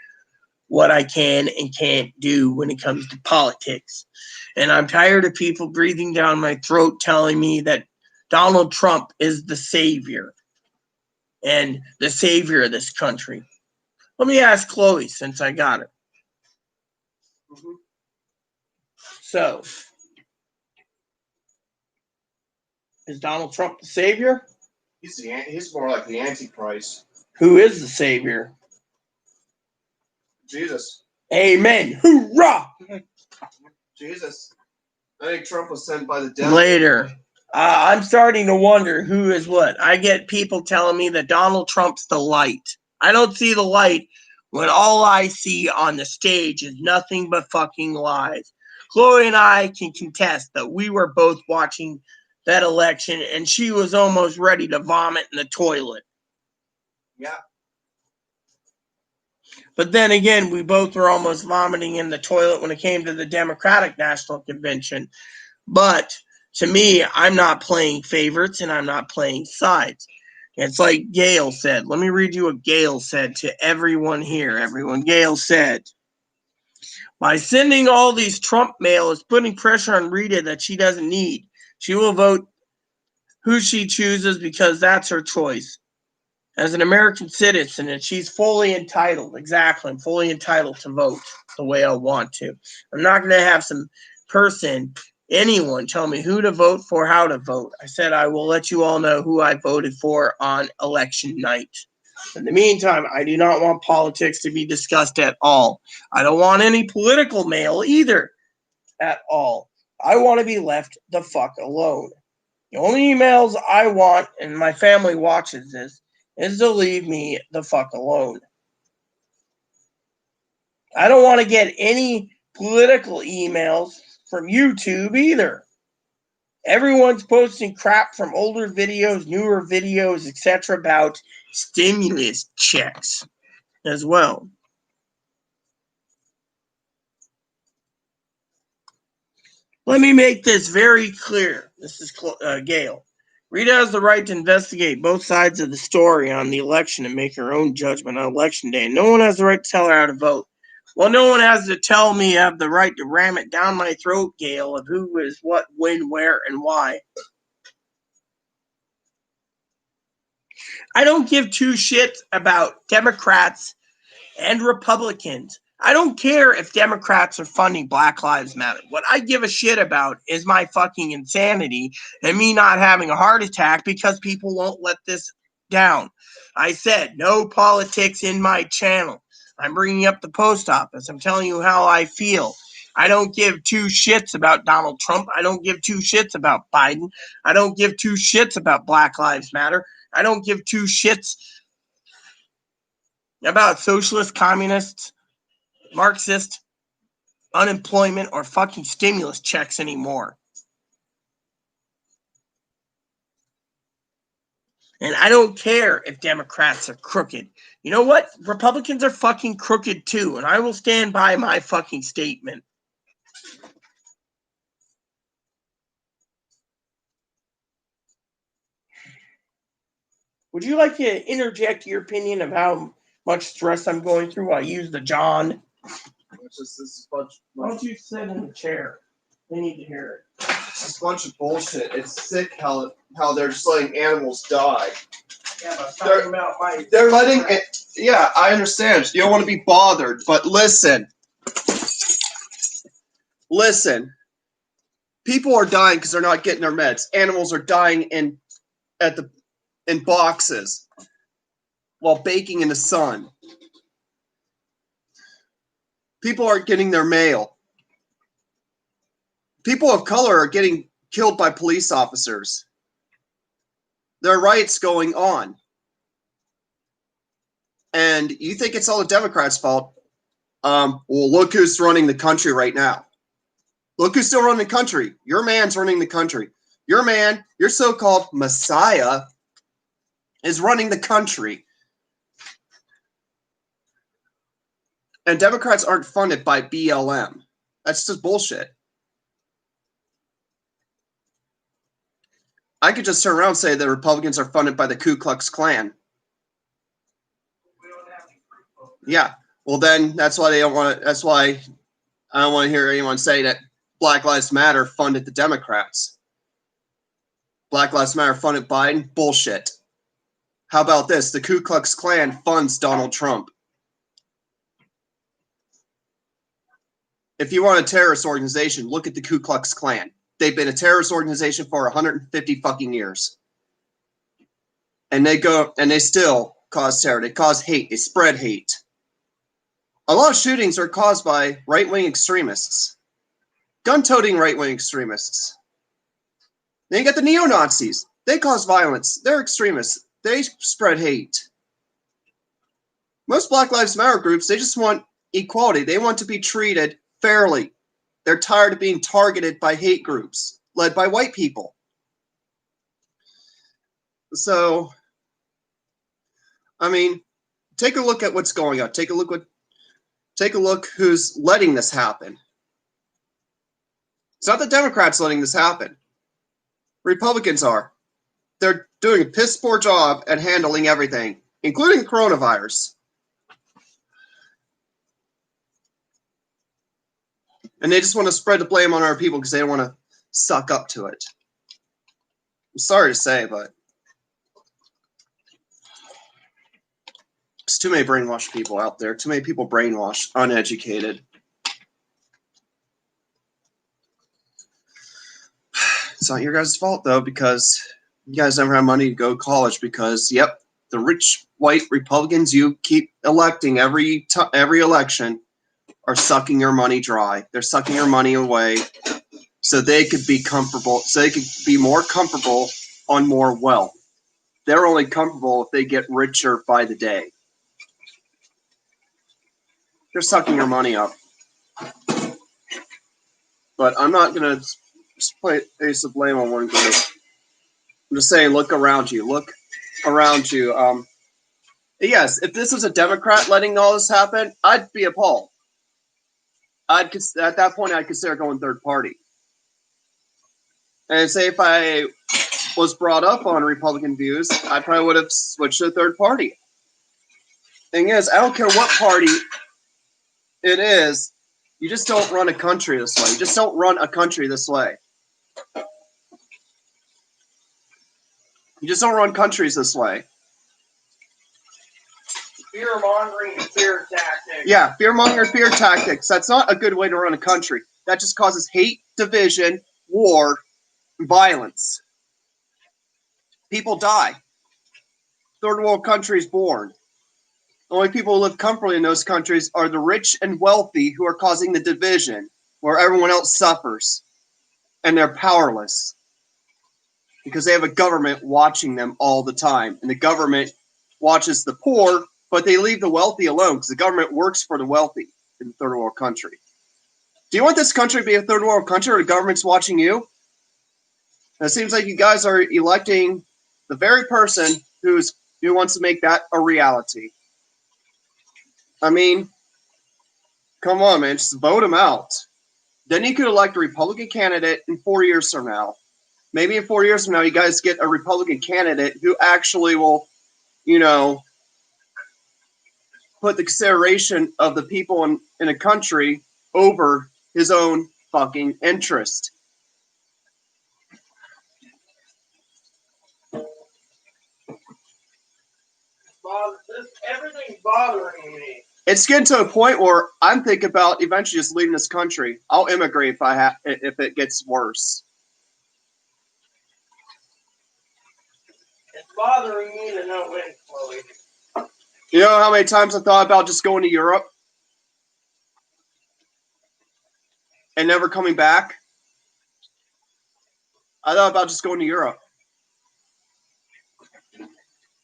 [SPEAKER 1] what I can and can't do when it comes to politics. And I'm tired of people breathing down my throat telling me that Donald Trump is the savior and the savior of this country. Let me ask Chloe since I got her.
[SPEAKER 3] Mm-hmm.
[SPEAKER 1] So, is Donald Trump the savior?
[SPEAKER 3] He's more like the Antichrist.
[SPEAKER 1] Who is the savior?
[SPEAKER 3] Jesus.
[SPEAKER 1] Amen. Hoorah!
[SPEAKER 3] Jesus. I think Trump was sent by the devil.
[SPEAKER 1] Later. I'm starting to wonder who is what. I get people telling me that Donald Trump's the light. I don't see the light when all I see on the stage is nothing but fucking lies. Chloe and I can contest that we were both watching that election and she was almost ready to vomit in the toilet.
[SPEAKER 3] Yeah.
[SPEAKER 1] But then again, we both were almost vomiting in the toilet when it came to the Democratic National Convention. But to me, I'm not playing favorites and I'm not playing sides. It's like Gail said. Let me read you what Gail said to everyone here. Gail said, by sending all these Trump mail is putting pressure on Rita that she doesn't need. She will vote who she chooses because that's her choice. As an American citizen, and she's fully entitled. Exactly. I'm fully entitled to vote the way I want to. I'm not going to have some person, anyone, tell me who to vote for, how to vote. I said I will let you all know who I voted for on election night. In the meantime, I do not want politics to be discussed at all. I don't want any political mail either at all. I want to be left the fuck alone. The only emails I want, and my family watches this, is to leave me the fuck alone. I don't want to get any political emails from YouTube either. Everyone's posting crap from older videos, newer videos, etc. about stimulus checks as well. Let me make this very clear. This is Gail. Rita has the right to investigate both sides of the story on the election and make her own judgment on election day. No one has the right to tell her how to vote. Well, no one has to tell me I have the right to ram it down my throat, Gail, of who is what, when, where, and why. I don't give two shits about Democrats and Republicans. I don't care if Democrats are funding Black Lives Matter. What I give a shit about is my fucking insanity and me not having a heart attack because people won't let this down. I said no politics in my channel. I'm bringing up the post office. I'm telling you how I feel. I don't give two shits about Donald Trump. I don't give two shits about Biden. I don't give two shits about Black Lives Matter. I don't give two shits about socialists, communists, Marxist, unemployment, or fucking stimulus checks anymore. And I don't care if Democrats are crooked. You know what? Republicans are fucking crooked too, and I will stand by my fucking statement. Would you like to interject your opinion of how much stress I'm going through? I use the John.
[SPEAKER 3] It's just this bunch.
[SPEAKER 1] Why don't you sit in the chair? They need to hear it.
[SPEAKER 3] It's just a bunch of bullshit. It's sick how they're just letting animals die.
[SPEAKER 1] Yeah, but talking about my.
[SPEAKER 3] They're letting it. Yeah, I understand. You don't want to be bothered, but listen. Listen. People are dying because they're not getting their meds. Animals are dying in boxes while baking in the sun. People aren't getting their mail. People of color are getting killed by police officers. There are riots going on. And you think it's all the Democrats' fault. Well, look who's running the country right now. Look who's still running the country. Your man's running the country. Your man, your so-called Messiah, is running the country. And Democrats aren't funded by BLM. That's just bullshit. I could just turn around and say that Republicans are funded by the Ku Klux Klan. Yeah. Well, then that's why they don't want to. That's why I don't want to hear anyone say that Black Lives Matter funded the Democrats. Black Lives Matter funded Biden. Bullshit. How about this? The Ku Klux Klan funds Donald Trump. If you want a terrorist organization, look at the Ku Klux Klan. They've been a terrorist organization for 150 fucking years. And they still cause terror. They cause hate. They spread hate. A lot of shootings are caused by right-wing extremists. Gun-toting right-wing extremists. Then you got the neo-Nazis. They cause violence. They're extremists. They spread hate. Most Black Lives Matter groups, they just want equality. They want to be treated fairly. They're tired of being targeted by hate groups led by white people. So, I mean, take a look at what's going on. Take a look who's letting this happen. It's not the Democrats letting this happen. Republicans are. They're doing a piss poor job at handling everything, including the coronavirus. And they just want to spread the blame on our people because they don't want to suck up to it. I'm sorry to say, but there's too many brainwashed people out there. Too many people brainwashed, uneducated. It's not your guys' fault, though, because you guys never have money to go to college because, yep, the rich white Republicans you keep electing every election are sucking your money dry. They're sucking your money away so they could be comfortable, so they could be more comfortable on more wealth. They're only comfortable if they get richer by the day. They're sucking your money up. But I'm not going to Just play Ace of Blame on one group. I'm just saying, look around you. Look around you. Yes, if this was a Democrat letting all this happen, I'd be appalled. At that point, I'd consider going third party. And say if I was brought up on Republican views, I probably would have switched to a third party. Thing is, I don't care what party it is, you just don't run a country this way. You just don't run a country this way. You just don't run countries this way.
[SPEAKER 1] Fear-mongering and fear tactics.
[SPEAKER 3] Yeah, fear-mongering, fear tactics. That's not a good way to run a country. That just causes hate, division, war, violence. People die. Third world countries born. The only people who live comfortably in those countries are the rich and wealthy who are causing the division, where everyone else suffers. And they're powerless. Because they have a government watching them all the time. And the government watches the poor, but they leave the wealthy alone because the government works for the wealthy in the third world country. Do you want this country to be a third world country or the government's watching you? It seems like you guys are electing the very person who wants to make that a reality. I mean, come on, man. Just vote him out. Then you could elect a Republican candidate in 4 years from now. Maybe in 4 years from now, you guys get a Republican candidate who actually will, put the consideration of the people in a country over his own fucking interest.
[SPEAKER 1] Everything's bothering me.
[SPEAKER 3] It's getting to a point where I'm thinking about eventually just leaving this country. I'll immigrate if it gets worse.
[SPEAKER 1] It's bothering me to know when, Chloe.
[SPEAKER 3] You know how many times I thought about just going to Europe and never coming back? I thought about just going to Europe.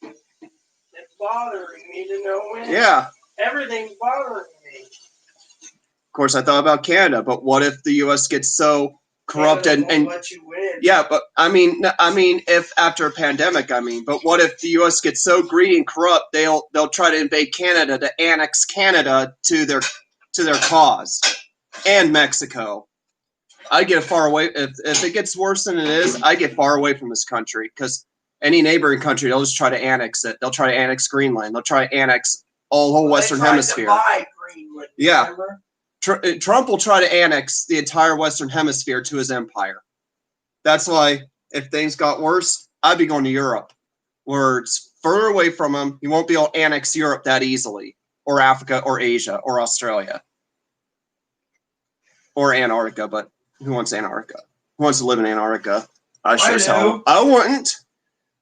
[SPEAKER 1] It's bothering me to know when.
[SPEAKER 3] Yeah.
[SPEAKER 1] Everything's bothering me.
[SPEAKER 3] Of course, I thought about Canada, but what if the U.S. gets so corrupt and
[SPEAKER 1] let you win.
[SPEAKER 3] Yeah, but I mean, if after a pandemic, but what if the U.S. gets so greedy and corrupt, they'll try to invade Canada to annex Canada to their cause, and Mexico. I get far away if it gets worse than it is. I get far away from this country because any neighboring country, they'll just try to annex it. They'll try to annex Greenland. They'll try to annex the whole Western Hemisphere.
[SPEAKER 1] To buy Greenland,
[SPEAKER 3] yeah.
[SPEAKER 1] Remember?
[SPEAKER 3] Trump will try to annex the entire Western Hemisphere to his empire. That's why if things got worse, I'd be going to Europe, where it's further away from him. He won't be able to annex Europe that easily, or Africa, or Asia, or Australia, or Antarctica. But who wants Antarctica? Who wants to live in Antarctica? I sure as hell. I wouldn't.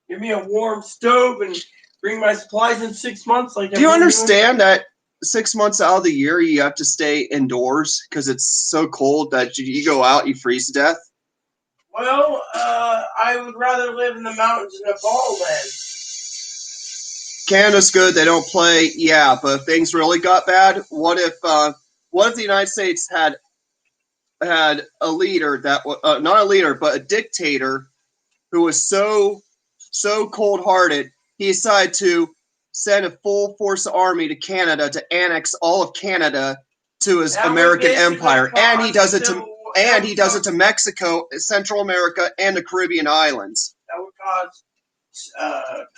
[SPEAKER 1] Give me a warm stove and bring my supplies in 6 months.
[SPEAKER 3] Do you understand that 6 months out of the year you have to stay indoors because it's so cold that you go out, you freeze to death?
[SPEAKER 1] Well, I would rather live in the mountains in Nepal then.
[SPEAKER 3] Canada's good. They don't play. Yeah, but if things really got bad, what if the United States had a leader that not a leader, but a dictator who was so cold-hearted, he decided to send a full force army to Canada to annex all of Canada to his American empire, and he does it to Mexico, Central America, and the Caribbean islands.
[SPEAKER 1] That would cause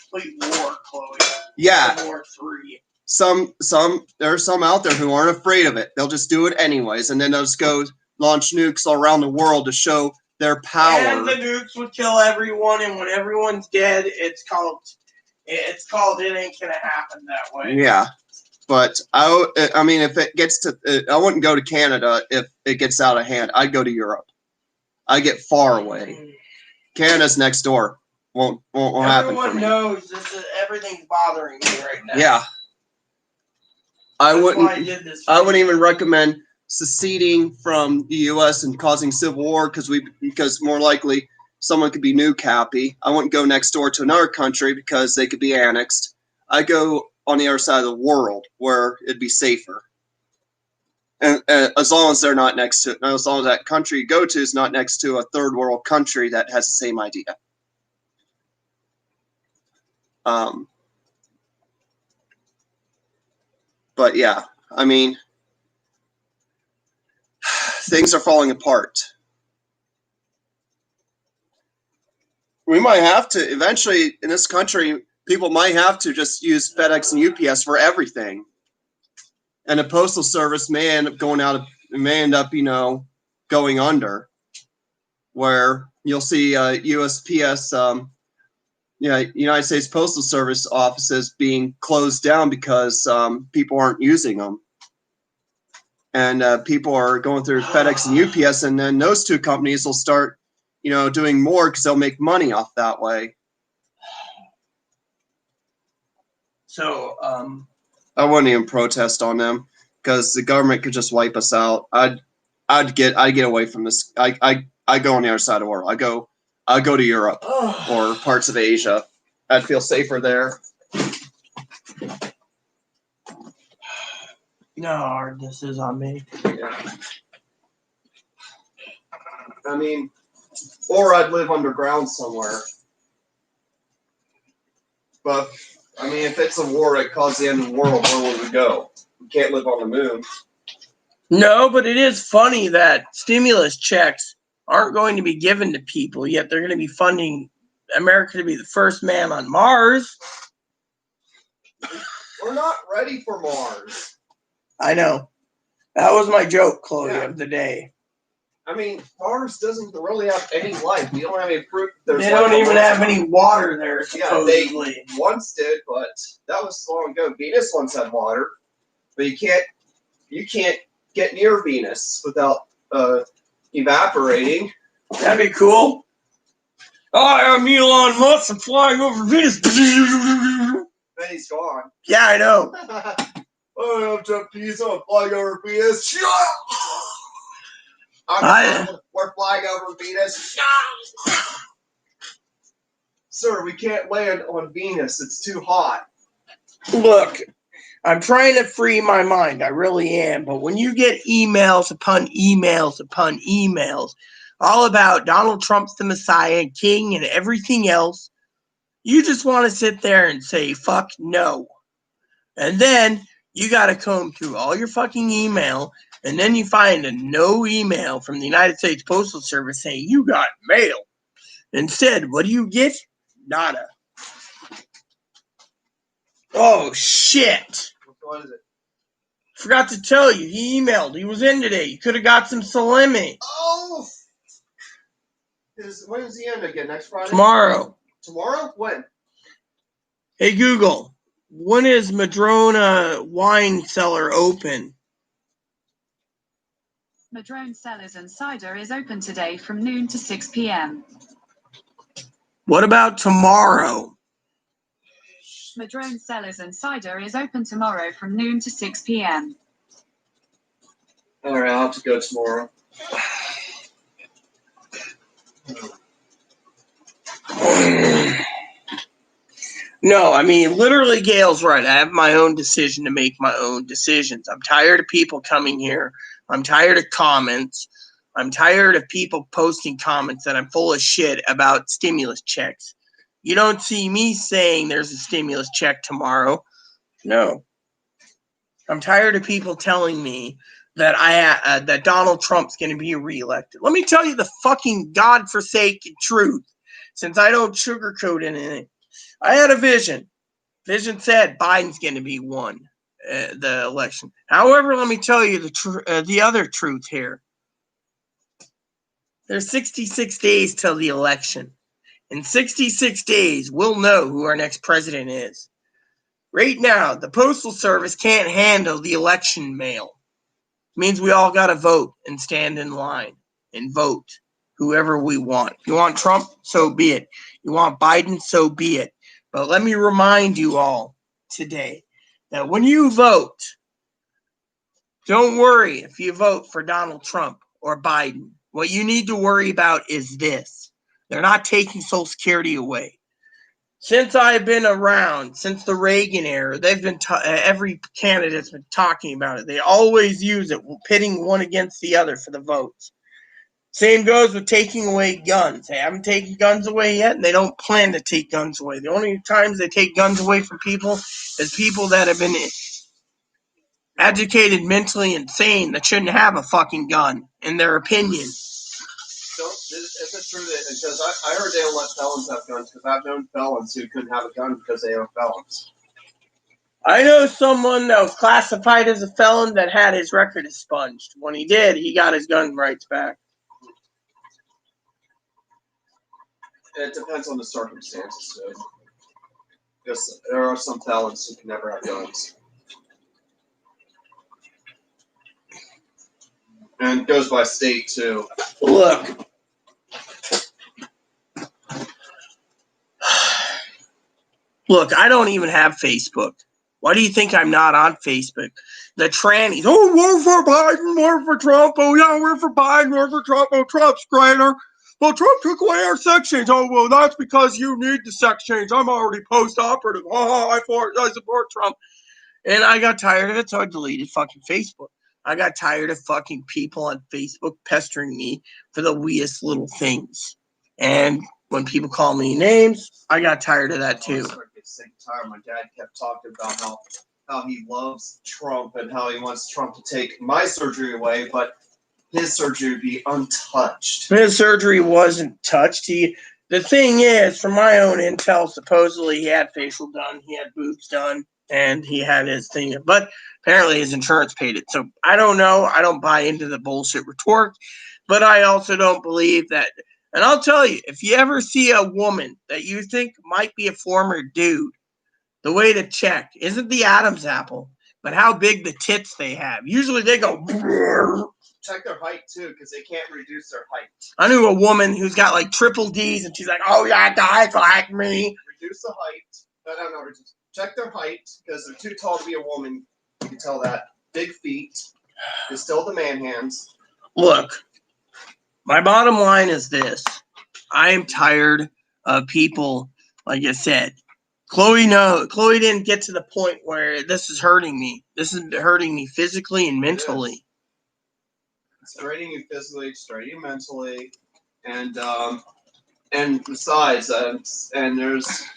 [SPEAKER 1] complete war, Chloe.
[SPEAKER 3] Yeah.
[SPEAKER 1] World War III.
[SPEAKER 3] There are some out there who aren't afraid of it. They'll just do it anyways, and then they'll just go launch nukes all around the world to show their power.
[SPEAKER 1] And the nukes would kill everyone, and when everyone's dead, it's called it ain't gonna happen that way.
[SPEAKER 3] Yeah. But I mean, if it gets to, I wouldn't go to Canada if it gets out of hand. I'd go to Europe. I get far away. Canada's next door. Won't happen for me.
[SPEAKER 1] Everyone knows everything's bothering me right now.
[SPEAKER 3] Yeah. I wouldn't even recommend seceding from the U.S. and causing civil war because more likely someone could be nuke happy. I wouldn't go next door to another country because they could be annexed. I go on the other side of the world where it'd be safer. And as long as they're not next to, as long as that country you go to is not next to a third world country that has the same idea. But yeah, I mean, things are falling apart. We might have to eventually in this country. People might have to just use FedEx and UPS for everything, and the postal service may end up going going under. Where you'll see USPS, United States Postal Service offices being closed down because people aren't using them, and people are going through FedEx and UPS, and then those two companies will start, doing more because they'll make money off that way.
[SPEAKER 1] So,
[SPEAKER 3] I wouldn't even protest on them because the government could just wipe us out. I'd get away from this. I go on the other side of the world. I go to Europe or parts of Asia. I'd feel safer there.
[SPEAKER 1] you know how hard this is on me.
[SPEAKER 3] Yeah. I mean, or I'd live underground somewhere. But I mean, if it's a war that caused the end of the world, where would we go? We can't live on the moon.
[SPEAKER 1] No, but it is funny that stimulus checks aren't going to be given to people, yet they're going to be funding America to be the first man on Mars.
[SPEAKER 3] We're not ready for Mars.
[SPEAKER 1] I know. That was my joke, Chloe,
[SPEAKER 3] Yeah.
[SPEAKER 1] of the day.
[SPEAKER 3] I mean, Mars doesn't really have any life. We don't have any proof.
[SPEAKER 1] They don't even have any water there,
[SPEAKER 3] Yeah,
[SPEAKER 1] supposedly.
[SPEAKER 3] they once did, but that was long ago. Venus once had water, but you can't get near Venus without evaporating.
[SPEAKER 1] That'd be cool. I am Elon Musk. I'm flying over Venus.
[SPEAKER 3] Then he's gone.
[SPEAKER 1] Yeah, I know.
[SPEAKER 3] I'm Jeff Bezos. I'm flying over Venus. We're flying over Venus. Sir, we can't land on Venus. It's too hot.
[SPEAKER 1] Look, I'm trying to free my mind. I really am. But when you get emails upon emails upon emails all about Donald Trump's the Messiah, King, and everything else, you just want to sit there and say, fuck no. And then you got to comb through all your fucking email, and then you find a no email from the United States Postal Service saying you got mail. Instead, what do you get? Nada. Oh, shit.
[SPEAKER 3] What is it?
[SPEAKER 1] Forgot to tell you, he emailed. He was in today. You could have got some salami.
[SPEAKER 3] Oh! When is he in again? Next Friday?
[SPEAKER 1] Tomorrow.
[SPEAKER 3] Tomorrow? When?
[SPEAKER 1] Hey, Google, when is Madrona Wine Cellar open?
[SPEAKER 2] Madrone Cellars and Cider is open today from noon to 6 p.m.
[SPEAKER 1] What about tomorrow?
[SPEAKER 2] Madrone Cellars and Cider is open tomorrow from noon to 6 p.m.
[SPEAKER 3] All right, I'll have to go tomorrow.
[SPEAKER 1] No, I mean, literally, Gail's right. I have my own decision to make my own decisions. I'm tired of people coming here. I'm tired of comments. I'm tired of people posting comments that I'm full of shit about stimulus checks. You don't see me saying there's a stimulus check tomorrow. No. I'm tired of people telling me that that Donald Trump's going to be reelected. Let me tell you the fucking godforsaken truth, since I don't sugarcoat anything. I had a vision. Vision said Biden's going to be won the election. However, let me tell you the other truth here. There's 66 days till the election. In 66 days, we'll know who our next president is. Right now, the Postal Service can't handle the election mail. It means we all got to vote and stand in line and vote whoever we want. You want Trump? So be it. You want Biden? So be it. But let me remind you all today that when you vote, don't worry if you vote for Donald Trump or Biden. What you need to worry about is this. They're not taking Social Security away. Since I've been around, since the Reagan era, they've been every candidate's been talking about it. They always use it, pitting one against the other for the votes. Same goes with taking away guns. They haven't taken guns away yet, and they don't plan to take guns away. The only times they take guns away from people is people that have been educated, mentally insane, that shouldn't have a fucking gun, in their opinion.
[SPEAKER 3] So, is it true that, because I heard they don't let felons have guns, because I've known felons who couldn't have a gun because they are felons.
[SPEAKER 1] I know someone that was classified as a felon that had his record expunged. When he did, he got his gun rights back.
[SPEAKER 3] It depends on the circumstances, too. Because there are some felons who can never have guns. And it goes by state, too.
[SPEAKER 1] Look. Look, I don't even have Facebook. Why do you think I'm not on Facebook? The trannies, oh, we're for Biden, we're for Trump, oh yeah, we're for Biden, we're for Trump, oh, Trump's greater. Well, Trump took away our sex change. Oh, well, that's because you need the sex change. I'm already post-operative. Oh, I support Trump. And I got tired of it, so I deleted fucking Facebook. I got tired of fucking people on Facebook pestering me for the weakest little things. And when people call me names, I got tired of that too.
[SPEAKER 3] I started getting sick and tired. My dad kept talking about how he loves Trump and how he wants Trump to take my surgery away, but his surgery would be untouched.
[SPEAKER 1] His surgery wasn't touched. The thing is, from my own intel, supposedly he had facial done, he had boobs done, and he had his thing. But apparently his insurance paid it. So I don't know. I don't buy into the bullshit rhetoric. But I also don't believe that. And I'll tell you, if you ever see a woman that you think might be a former dude, the way to check isn't the Adam's apple, but how big the tits they have. Usually they go.
[SPEAKER 3] Check their height, too, because they can't reduce their height.
[SPEAKER 1] I knew a woman who's got like triple D's, and she's like, oh, yeah, guys like me.
[SPEAKER 3] Reduce the height. No, check their height, because they're too tall to be a woman. You can tell that. Big feet. They still the man hands.
[SPEAKER 1] Look, my bottom line is this. I am tired of people, like I said. Chloe didn't get to the point where this is hurting me. This is hurting me physically and mentally.
[SPEAKER 3] It's hurting you physically, it's hurting you mentally, and besides,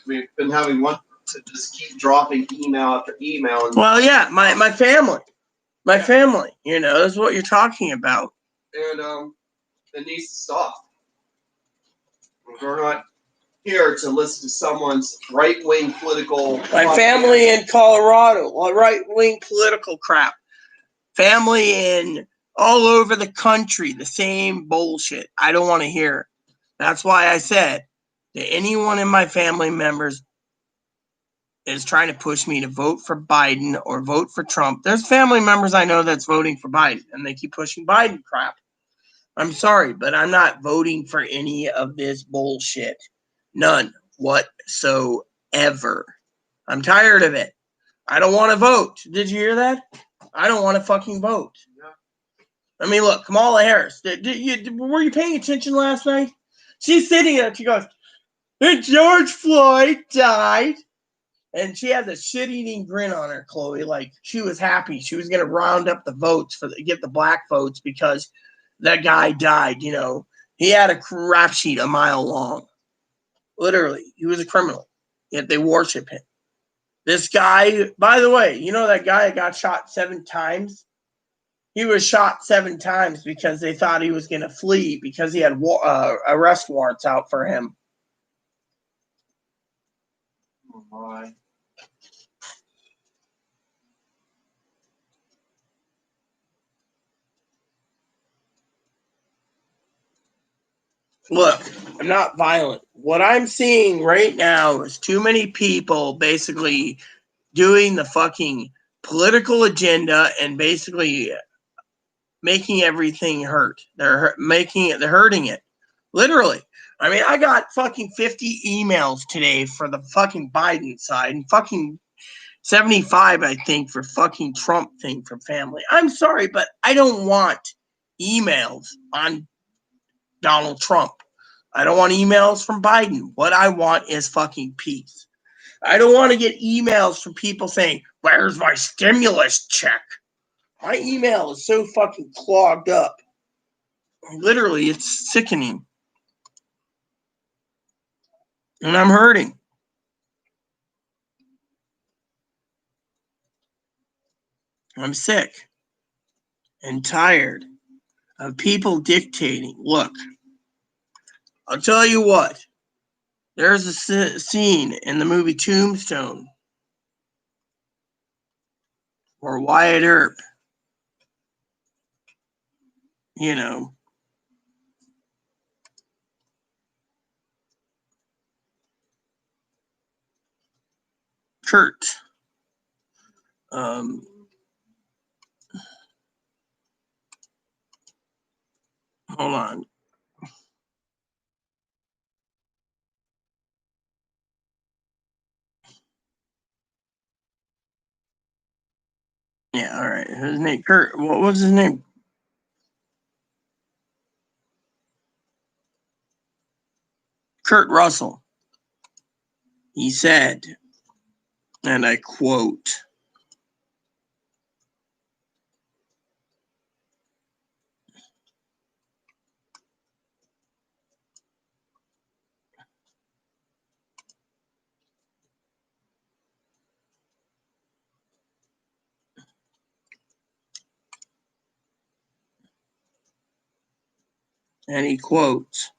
[SPEAKER 3] we've been having one to just keep dropping email after email.
[SPEAKER 1] Well, yeah, my family, that's what you're talking about.
[SPEAKER 3] And it needs to stop. We're not here to listen to someone's right-wing political.
[SPEAKER 1] My family in Colorado, right-wing political crap. Family in all over the country, the same bullshit. I don't want to hear it. That's why I said that anyone in my family members is trying to push me to vote for Biden or vote for Trump. There's family members I know that's voting for Biden, and they keep pushing Biden crap. I'm sorry, but I'm not voting for any of this bullshit. None whatsoever. I'm tired of it. I don't want to vote. Did you hear that? I don't want to fucking vote. I mean, look, Kamala Harris. Were you paying attention last night? She's sitting there. She goes, and George Floyd died. And she has a shit-eating grin on her, Chloe. Like, she was happy. She was going to round up the votes, get the black votes, because that guy died, He had a rap sheet a mile long. Literally. He was a criminal. Yet they worship him. This guy, by the way, that guy that got shot 7 times? He was shot 7 times because they thought he was going to flee because he had arrest warrants out for him.
[SPEAKER 3] Oh, my.
[SPEAKER 1] Look, I'm not violent. What I'm seeing right now is too many people basically doing the fucking political agenda and basically making everything hurt. They're hurting it. Literally. I mean, I got fucking 50 emails today for the fucking Biden side and fucking 75, I think, for fucking Trump thing from family. I'm sorry, but I don't want emails on Donald Trump. I don't want emails from Biden. What I want is fucking peace. I don't want to get emails from people saying, where's my stimulus check? My email is so fucking clogged up. Literally, it's sickening. And I'm hurting. I'm sick and tired of people dictating. Look, I'll tell you what. There's a scene in the movie Tombstone where Wyatt Earp, you know, Kurt, hold on. Yeah, all right. His name, Kurt. What was his name? Kurt Russell. He said, and I quote, and he quotes,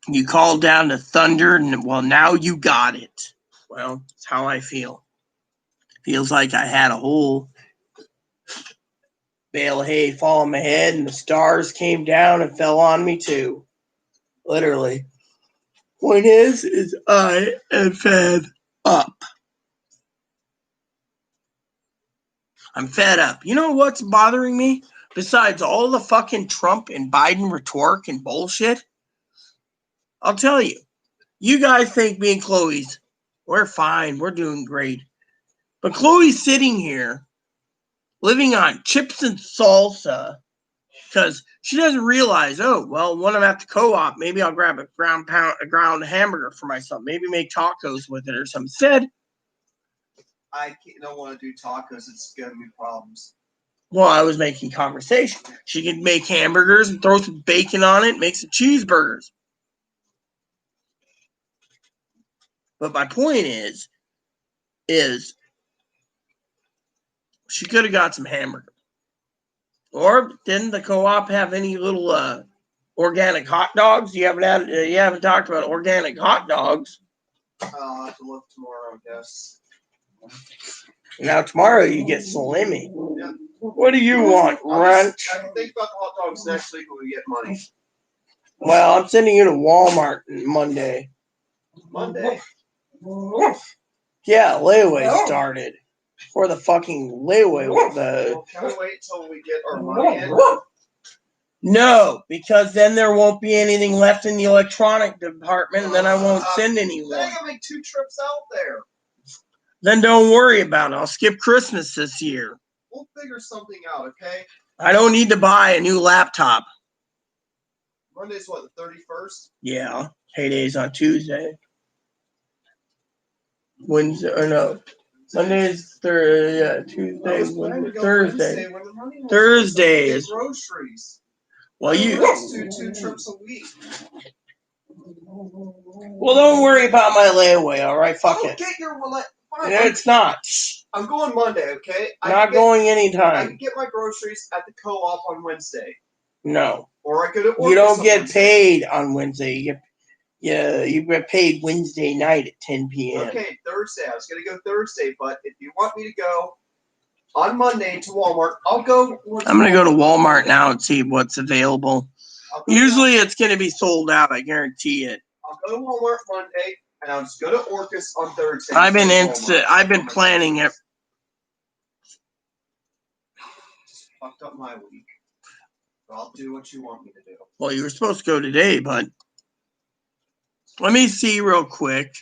[SPEAKER 1] you called down the thunder, and well, now you got it. Well, it's how I feel. Feels like I had a whole bale of hay fall on my head, and the stars came down and fell on me too. Literally. Point is I am fed up. I'm fed up. You know what's bothering me? Besides all the fucking Trump and Biden rhetoric and bullshit, I'll tell you. You guys think me and Chloe's, we're fine. We're doing great. But Chloe's sitting here living on chips and salsa because she doesn't realize, oh, well, when I'm at the co-op, maybe I'll grab a ground hamburger for myself. Maybe make tacos with it or something. Said,
[SPEAKER 3] I don't want to do tacos. It's going to be problems.
[SPEAKER 1] well, I was making conversation. She could make hamburgers and throw some bacon on it, make some cheeseburgers. But my point is she could have got some hamburgers. Or didn't the co-op have any little organic hot dogs? You haven't talked about organic hot dogs.
[SPEAKER 3] I'll have to look tomorrow, I guess.
[SPEAKER 1] Now tomorrow you get salami.
[SPEAKER 3] Yeah.
[SPEAKER 1] What do you want, ranch?
[SPEAKER 3] I can think about the hot dogs next week when we get money.
[SPEAKER 1] Well, I'm sending you to Walmart Monday.
[SPEAKER 3] Monday?
[SPEAKER 1] Yeah, layaway started. For the fucking layaway.
[SPEAKER 3] Can we wait till we get our money in?
[SPEAKER 1] No, because then there won't be anything left in the electronic department, and then I won't send anyone.
[SPEAKER 3] Then I gotta make 2 trips out there.
[SPEAKER 1] Then don't worry about it. I'll skip Christmas this year.
[SPEAKER 3] We'll figure something out, okay?
[SPEAKER 1] I don't need to buy a new laptop.
[SPEAKER 3] Monday's what, the 31st?
[SPEAKER 1] Yeah, payday's on Tuesday. Wednesday, or no. Monday's Tuesday, Wednesday, Thursday. Thursday is
[SPEAKER 3] groceries.
[SPEAKER 1] Well, you
[SPEAKER 3] do 2 trips a week.
[SPEAKER 1] Well, don't worry about my layaway, all right? Fuck it.
[SPEAKER 3] Get your
[SPEAKER 1] It's not.
[SPEAKER 3] I'm going Monday, okay?
[SPEAKER 1] Not going
[SPEAKER 3] I
[SPEAKER 1] anytime.
[SPEAKER 3] can get my groceries at the co-op on Wednesday.
[SPEAKER 1] No.
[SPEAKER 3] Or I could have
[SPEAKER 1] You don't get paid on Wednesday. You get paid Wednesday night at 10 p.m.
[SPEAKER 3] Okay, Thursday. I was going to go Thursday, but if you want me to go on Monday to Walmart, I'll go.
[SPEAKER 1] I'm going to go to Walmart now and see what's available. Usually it's going to be sold out. I guarantee it.
[SPEAKER 3] I'll go to Walmart Monday, and I'll just go to Orcus on Thursday.
[SPEAKER 1] I've been planning it.
[SPEAKER 3] Just fucked up my week. But I'll do what you want me to do.
[SPEAKER 1] Well, you were supposed to go today, but let me see real quick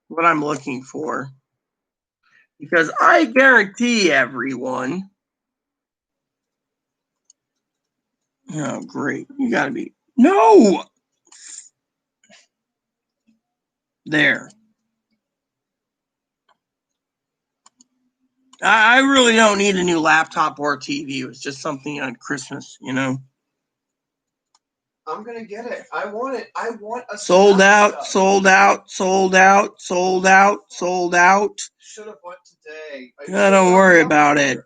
[SPEAKER 1] what I'm looking for. Because I guarantee everyone. Oh, great. You got to be. No! There. I really don't need a new laptop or TV. It was just something on Christmas, you know.
[SPEAKER 3] I'm gonna get it. I want it. I want a
[SPEAKER 1] Sold out,
[SPEAKER 3] stuff.
[SPEAKER 1] sold out, sold out, sold out, sold out.
[SPEAKER 3] Should have went today.
[SPEAKER 1] Don't worry about it.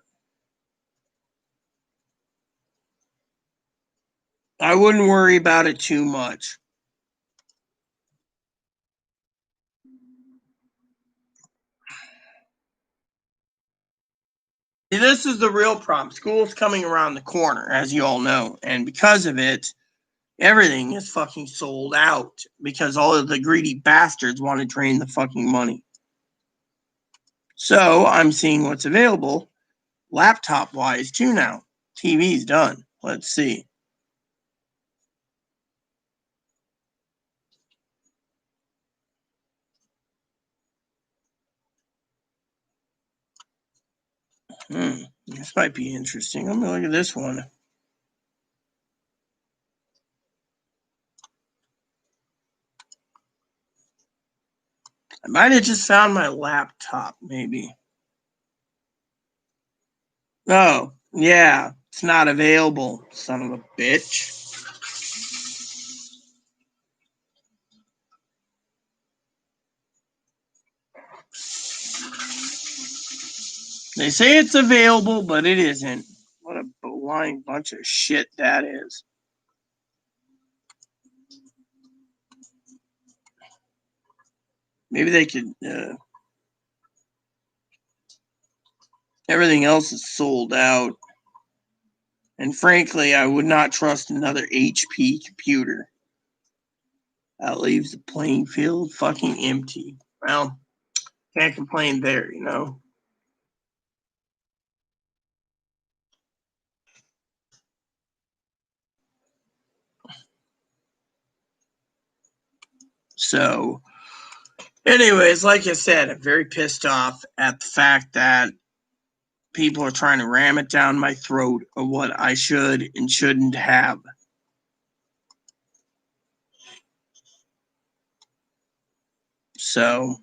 [SPEAKER 1] I wouldn't worry about it too much. See, this is the real problem. School's coming around the corner, as you all know. And because of it, everything is fucking sold out. Because all of the greedy bastards want to drain the fucking money. So I'm seeing what's available laptop-wise too now. TV's done. Let's see. This might be interesting. I'm going to look at this one. I might have just found my laptop, maybe. Oh, yeah. It's not available, son of a bitch. They say it's available, but it isn't. What a blind bunch of shit that is. Maybe they could... everything else is sold out. And frankly, I would not trust another HP computer. That leaves the playing field fucking empty. Well, can't complain there, you know. So, anyways, like I said, I'm very pissed off at the fact that people are trying to ram it down my throat of what I should and shouldn't have. So,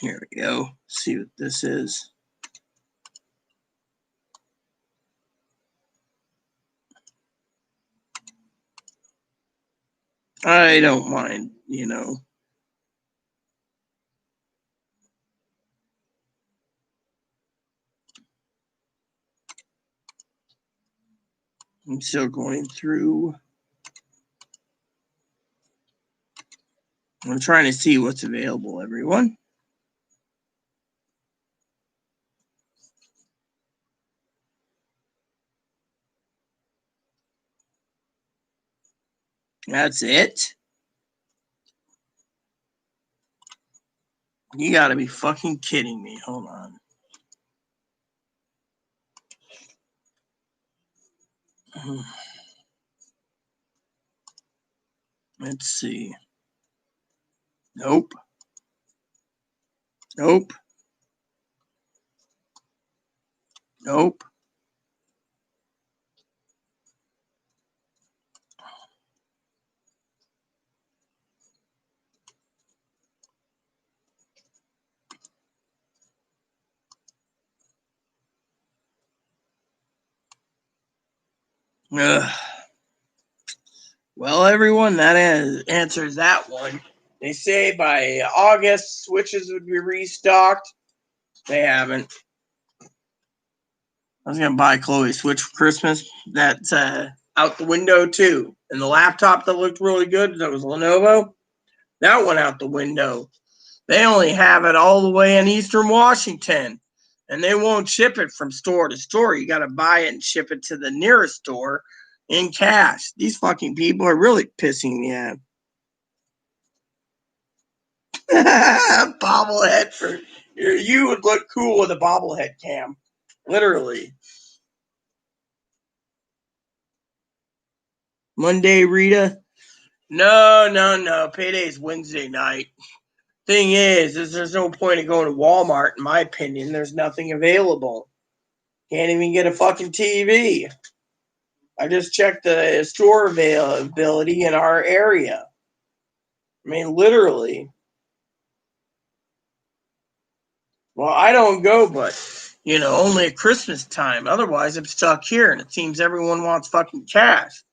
[SPEAKER 1] here we go. See what this is. I don't mind, you know. I'm still going through. I'm trying to see what's available, everyone. That's it? You gotta be fucking kidding me. Hold on. Let's see. Nope. Nope. Nope. Ugh. Well, everyone, that answers that one. They say by August, Switches would be restocked. They haven't. I was going to buy Chloe a Switch for Christmas. That's out the window, too. And the laptop that looked really good, that was Lenovo, that went out the window. They only have it all the way in Eastern Washington. And they won't ship it from store to store. You got to buy it and ship it to the nearest store in cash. These fucking people are really pissing me off. Bobblehead for you would look cool with a bobblehead cam. Literally. Monday, Rita. No. Payday's Wednesday night. Thing is there's no point in going to Walmart, in my opinion. There's nothing available. Can't even get a fucking TV. I just checked the store availability in our area. I mean, literally. Well, I don't go, but, only at Christmas time. Otherwise, I'm stuck here, and it seems everyone wants fucking cash.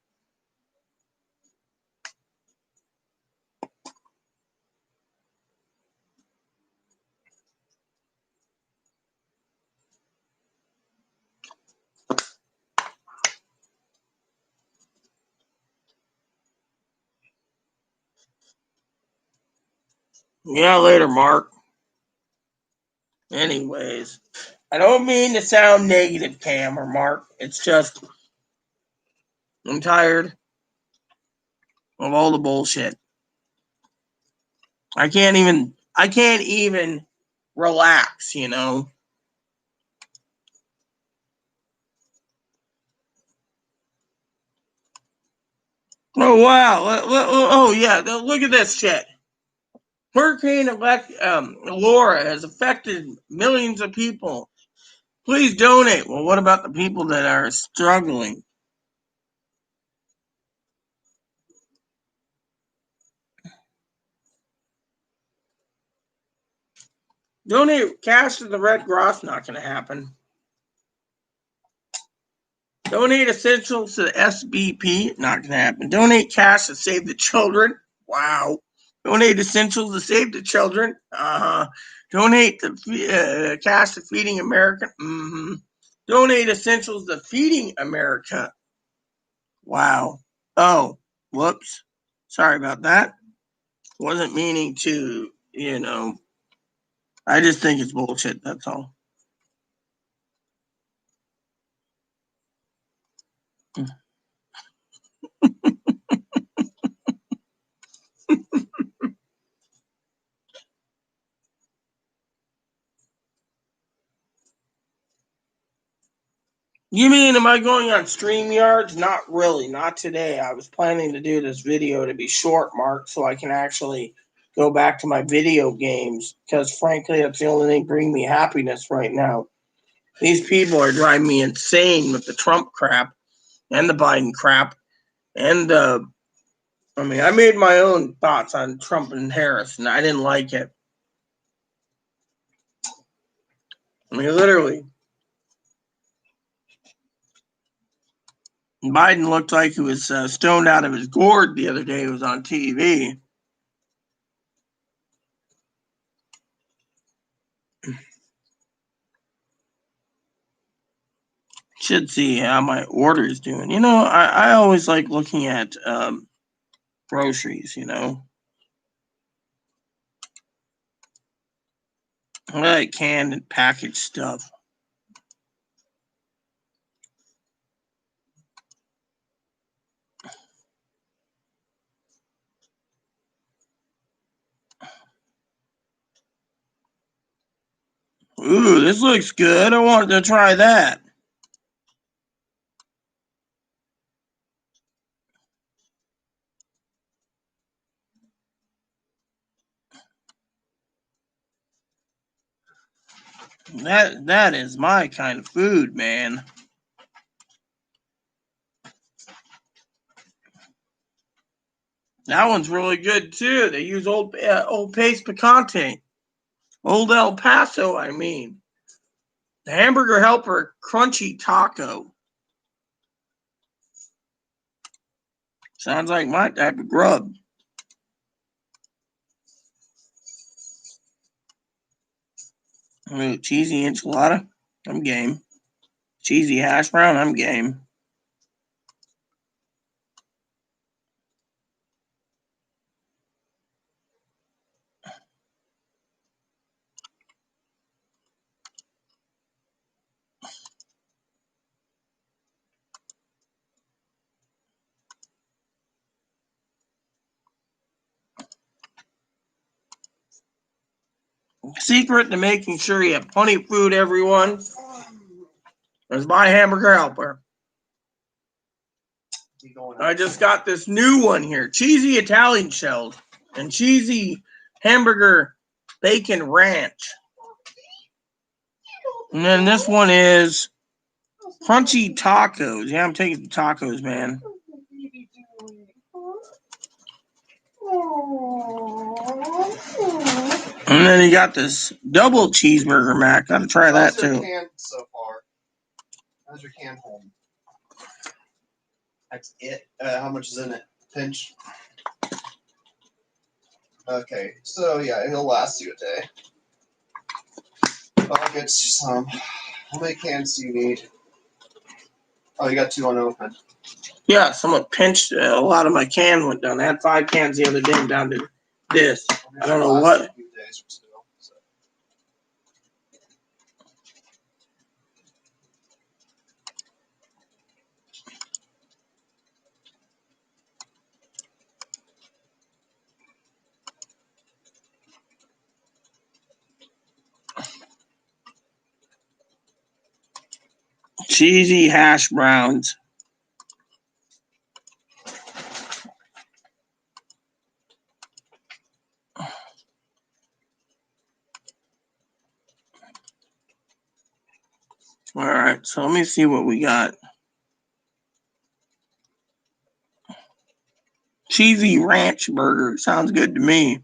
[SPEAKER 1] Yeah, later, Mark. Anyways, I don't mean to sound negative, Cam or Mark. It's just, I'm tired of all the bullshit. I can't even relax, Oh wow. Oh yeah, look at this shit. Hurricane Laura has affected millions of people. Please donate. Well, what about the people that are struggling? Donate cash to the Red Cross, not going to happen. Donate essentials to the SBP, not going to happen. Donate cash to Save the Children. Wow. Donate essentials to Save the Children. Donate the cash to Feeding America. Donate essentials to Feeding America. Wow. Oh, whoops. Sorry about that. Wasn't meaning to, I just think it's bullshit, that's all. You mean, am I going on StreamYards? Not really, not today. I was planning to do this video to be short, Mark, so I can actually go back to my video games, because frankly, that's the only thing bringing me happiness right now. These people are driving me insane with the Trump crap and the Biden crap. And, I made my own thoughts on Trump and Harris, and I didn't like it. Literally. Biden looked like he was stoned out of his gourd the other day. He was on TV. Should see how my order is doing. I always like looking at groceries, I like canned and packaged stuff. Ooh, this looks good. I wanted to try that. That is my kind of food, man. That one's really good too. They use old paste picante, old El Paso. The Hamburger Helper crunchy taco. Sounds like my type of grub. Ooh, cheesy enchilada. I'm game. Cheesy hash brown. I'm game. Secret to making sure you have plenty of food, everyone, is buy Hamburger Helper.
[SPEAKER 3] You going
[SPEAKER 1] I
[SPEAKER 3] out?
[SPEAKER 1] just got this new one here. Cheesy Italian shells and cheesy hamburger bacon ranch. And then this one is crunchy tacos. Yeah, I'm taking the tacos, man. And then you got this double cheeseburger mac. Gotta try that
[SPEAKER 3] How's your
[SPEAKER 1] too.
[SPEAKER 3] can so far? How's your can holding? That's it. How much is in it? Pinch. Okay, so yeah, it'll last you a day. I'll get some. How many cans do you need? Oh, you got 2 unopened.
[SPEAKER 1] Yeah, someone pinched a lot of my can went down. I had 5 cans the other day. I'm down to this. I don't know what.
[SPEAKER 3] A few days or so, so.
[SPEAKER 1] Cheesy hash browns. All right, so let me see what we got. Cheesy ranch burger. Sounds good to me.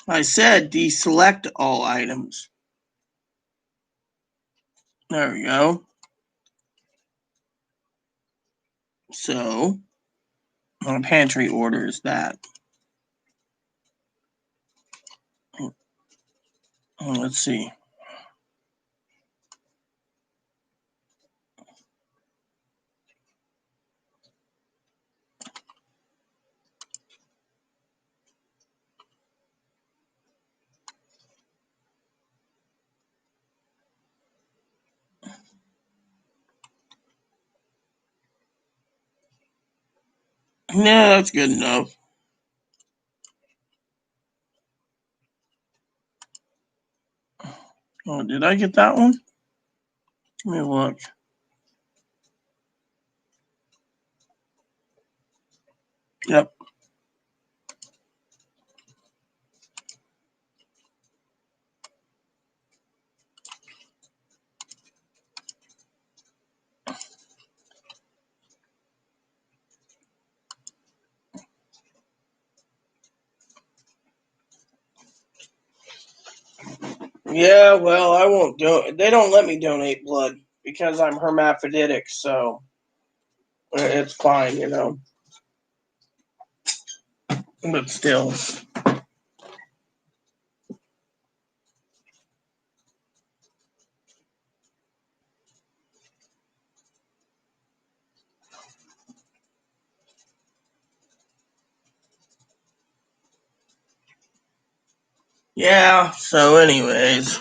[SPEAKER 1] I said deselect all items. There we go. So, my pantry order is that. Let's see. Yeah, that's good enough. Oh, did I get that one? Let me look. Yep. Yeah, well, I won't do it. They don't let me donate blood because I'm hermaphroditic, so it's fine, you know. But still. Yeah, so anyways.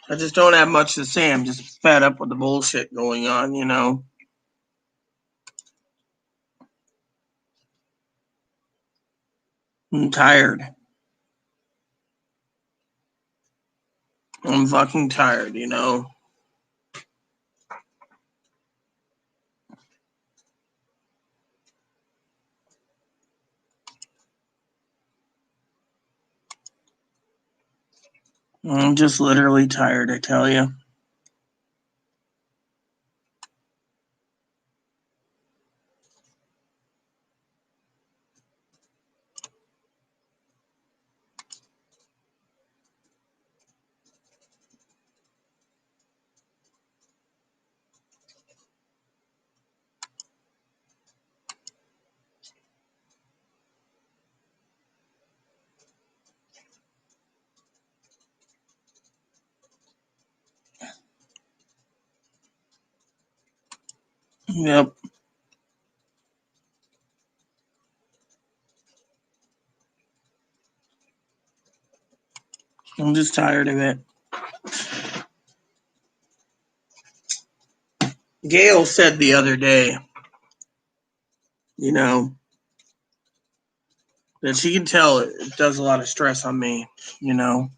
[SPEAKER 1] I just don't have much to say. I'm just fed up with the bullshit going on, you know. I'm tired. I'm fucking tired, you know. I'm just literally tired, I tell you. Yep. I'm just tired of it. Gail said the other day, you know, that she can tell it does a lot of stress on me, you know.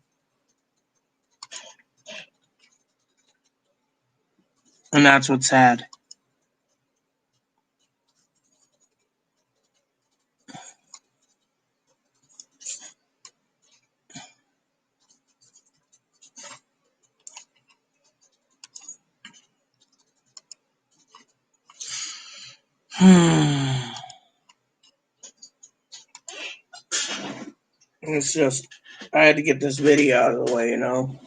[SPEAKER 1] And that's what's sad. It's just, I had to get this video out of the way, you know.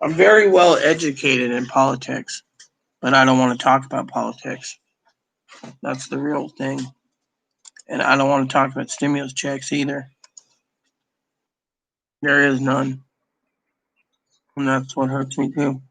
[SPEAKER 1] I'm very well educated in politics, but I don't want to talk about politics. That's the real thing. And I don't want to talk about stimulus checks either. There is none. And that's what hurts me too.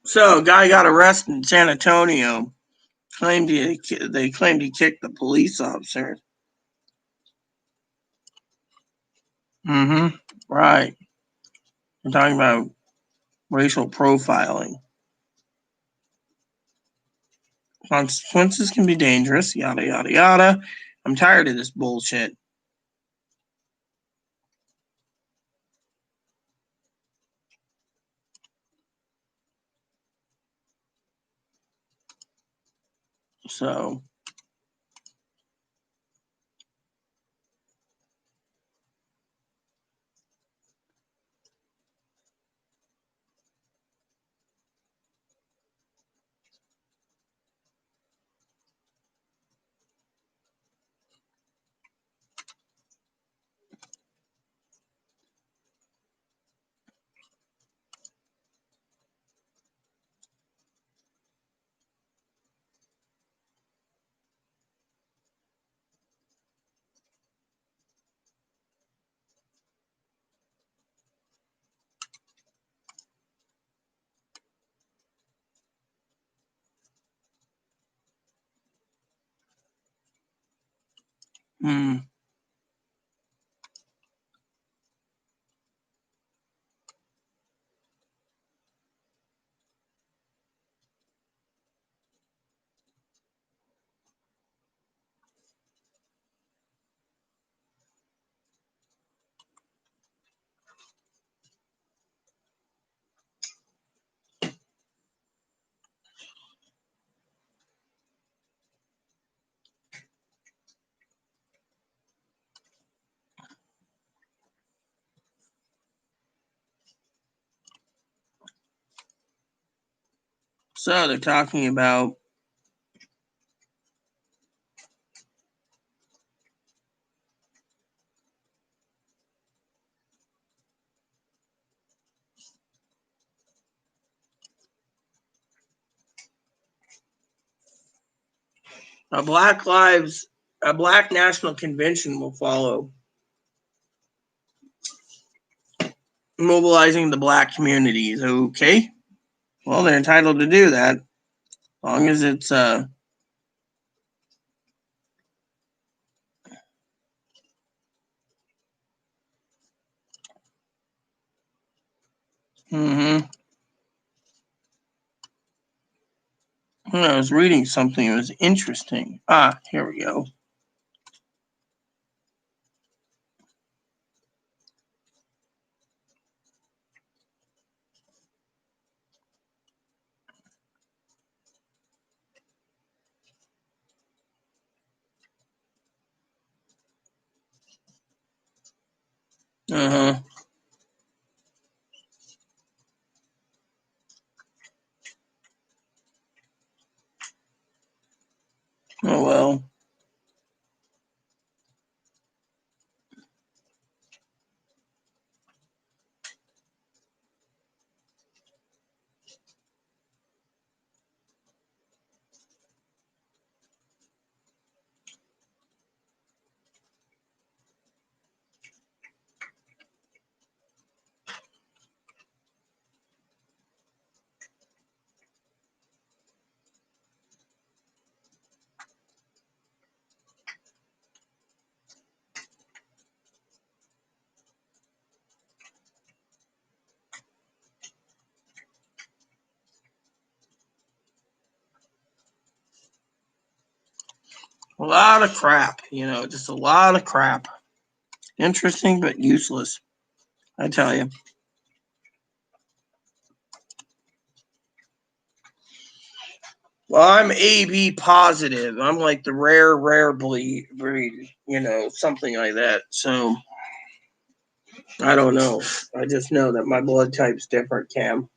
[SPEAKER 1] So, a guy got arrested in San Antonio. They claimed he kicked the police officer. Mm-hmm. Right. We're talking about racial profiling. Consequences can be dangerous, yada, yada, yada. I'm tired of this bullshit. So, hmm. So they're talking about a Black National Convention will follow, mobilizing the Black communities. Okay, well, they're entitled to do that, as long as it's I was reading something. It was interesting. Here we go. Oh well. A lot of crap, just a lot of crap. Interesting but useless, I tell you. Well, I'm AB positive. I'm like the rare breed, something like that. So I don't know. I just know that my blood type's different, Cam.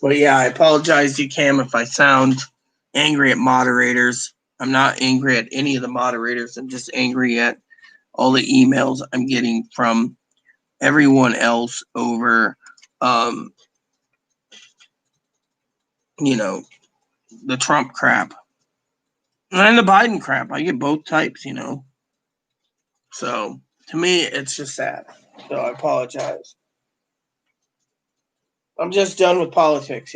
[SPEAKER 1] But yeah, I apologize to you, Cam, if I sound angry at moderators. I'm not angry at any of the moderators. I'm just angry at all the emails I'm getting from everyone else over, the Trump crap and the Biden crap. I get both types, So to me, it's just sad. So I apologize. I'm just done with politics,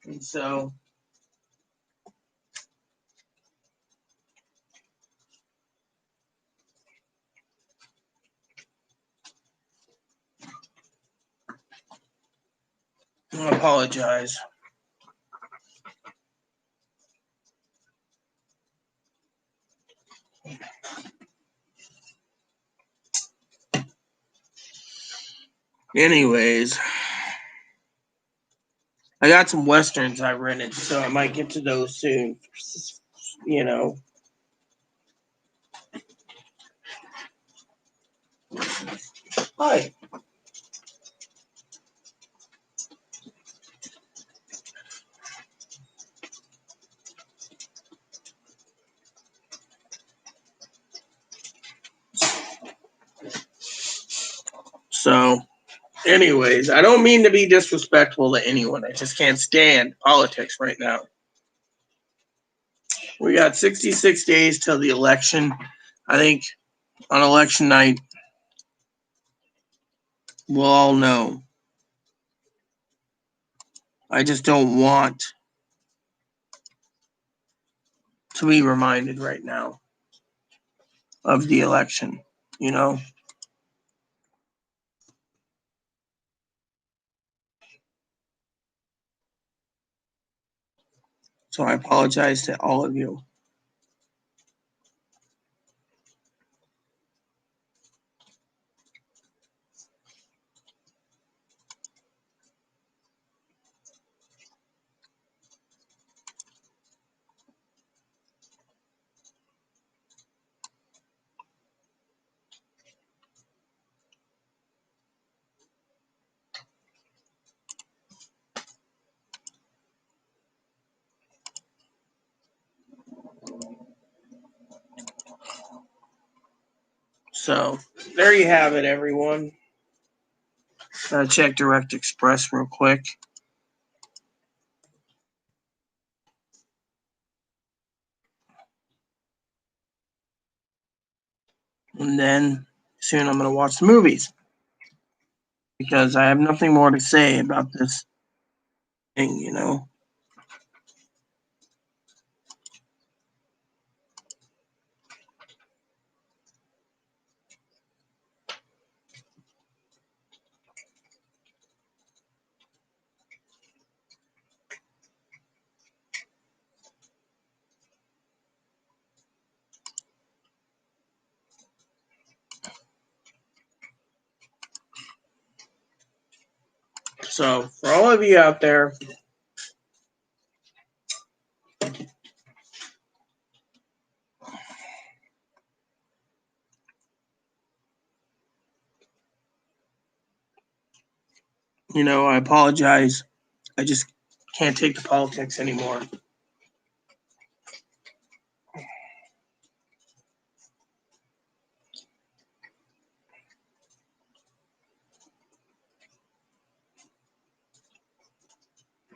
[SPEAKER 1] And so I apologize. Anyways, I got some Westerns I rented, so I might get to those soon. Hi. So, anyways, I don't mean to be disrespectful to anyone. I just can't stand politics right now. We got 66 days till the election. I think on election night, we'll all know. I just don't want to be reminded right now of the election, So I apologize to all of you. So there you have it, everyone. Check Direct Express real quick. And then soon I'm going to watch the movies. Because I have nothing more to say about this thing, you know. So for all of you out there, you know, I apologize. I just can't take the politics anymore.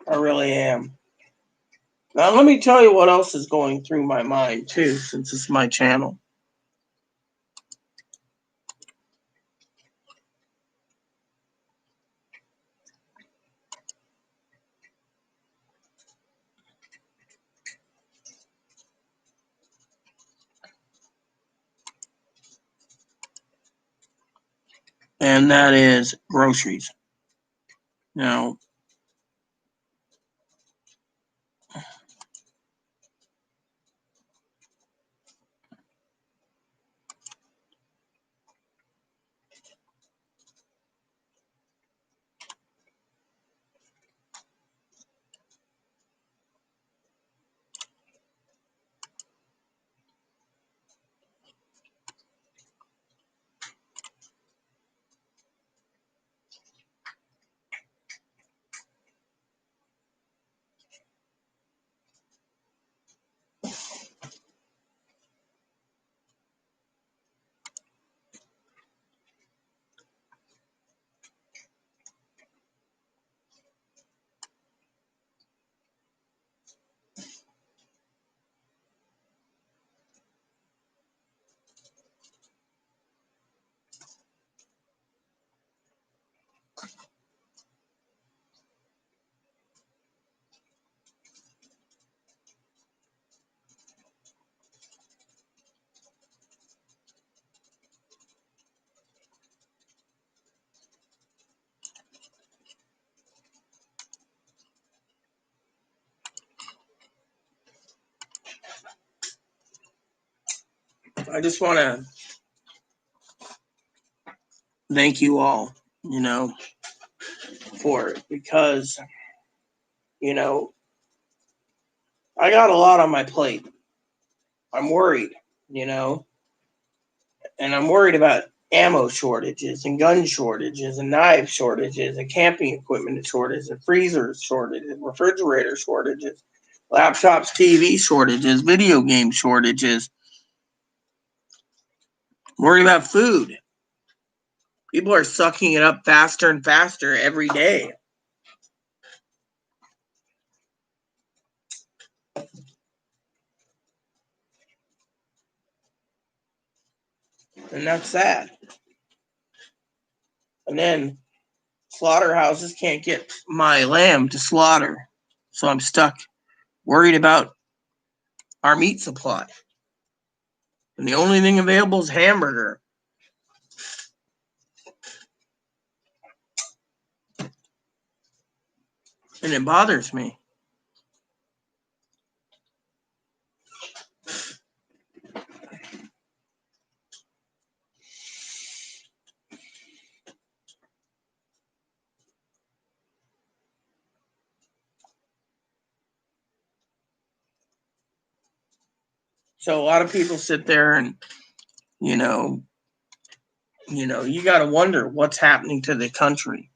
[SPEAKER 1] I really am. Now, let me tell you what else is going through my mind, too, since it's my channel. And that is groceries. Now, I just want to thank you all, you know, for it. Because, you know, I got a lot on my plate. I'm worried, you know, and I'm worried about ammo shortages and gun shortages and knife shortages and camping equipment shortages and freezer shortages, refrigerator shortages, laptops, TV shortages, video game shortages. I'm worried about food. People are sucking it up faster and faster every day. And that's sad. And then slaughterhouses can't get my lamb to slaughter. So I'm stuck worried about our meat supply. And the only thing available is hamburger. And it bothers me. So a lot of people sit there and, you know, you got to wonder what's happening to the country.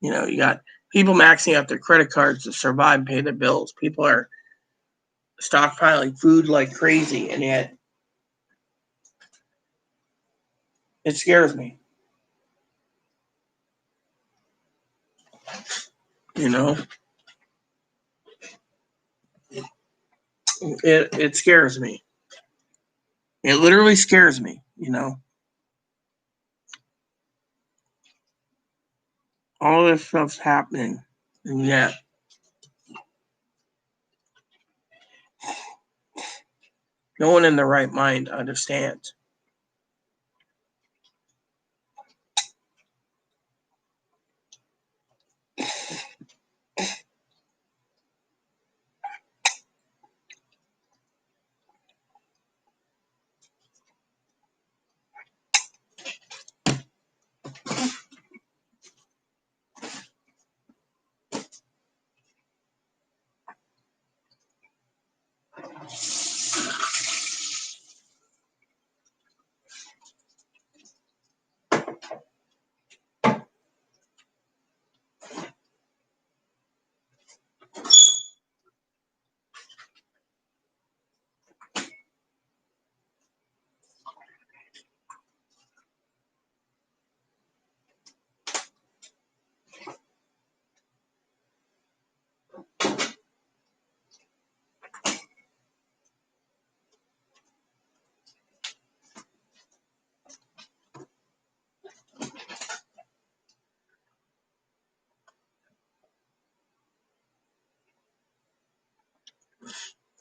[SPEAKER 1] You know, you got people maxing out their credit cards to survive and pay their bills. People are stockpiling food like crazy, and yet It scares me. You know, it scares me. It literally scares me, you know. All this stuff's happening, and yet no one in their right mind understands.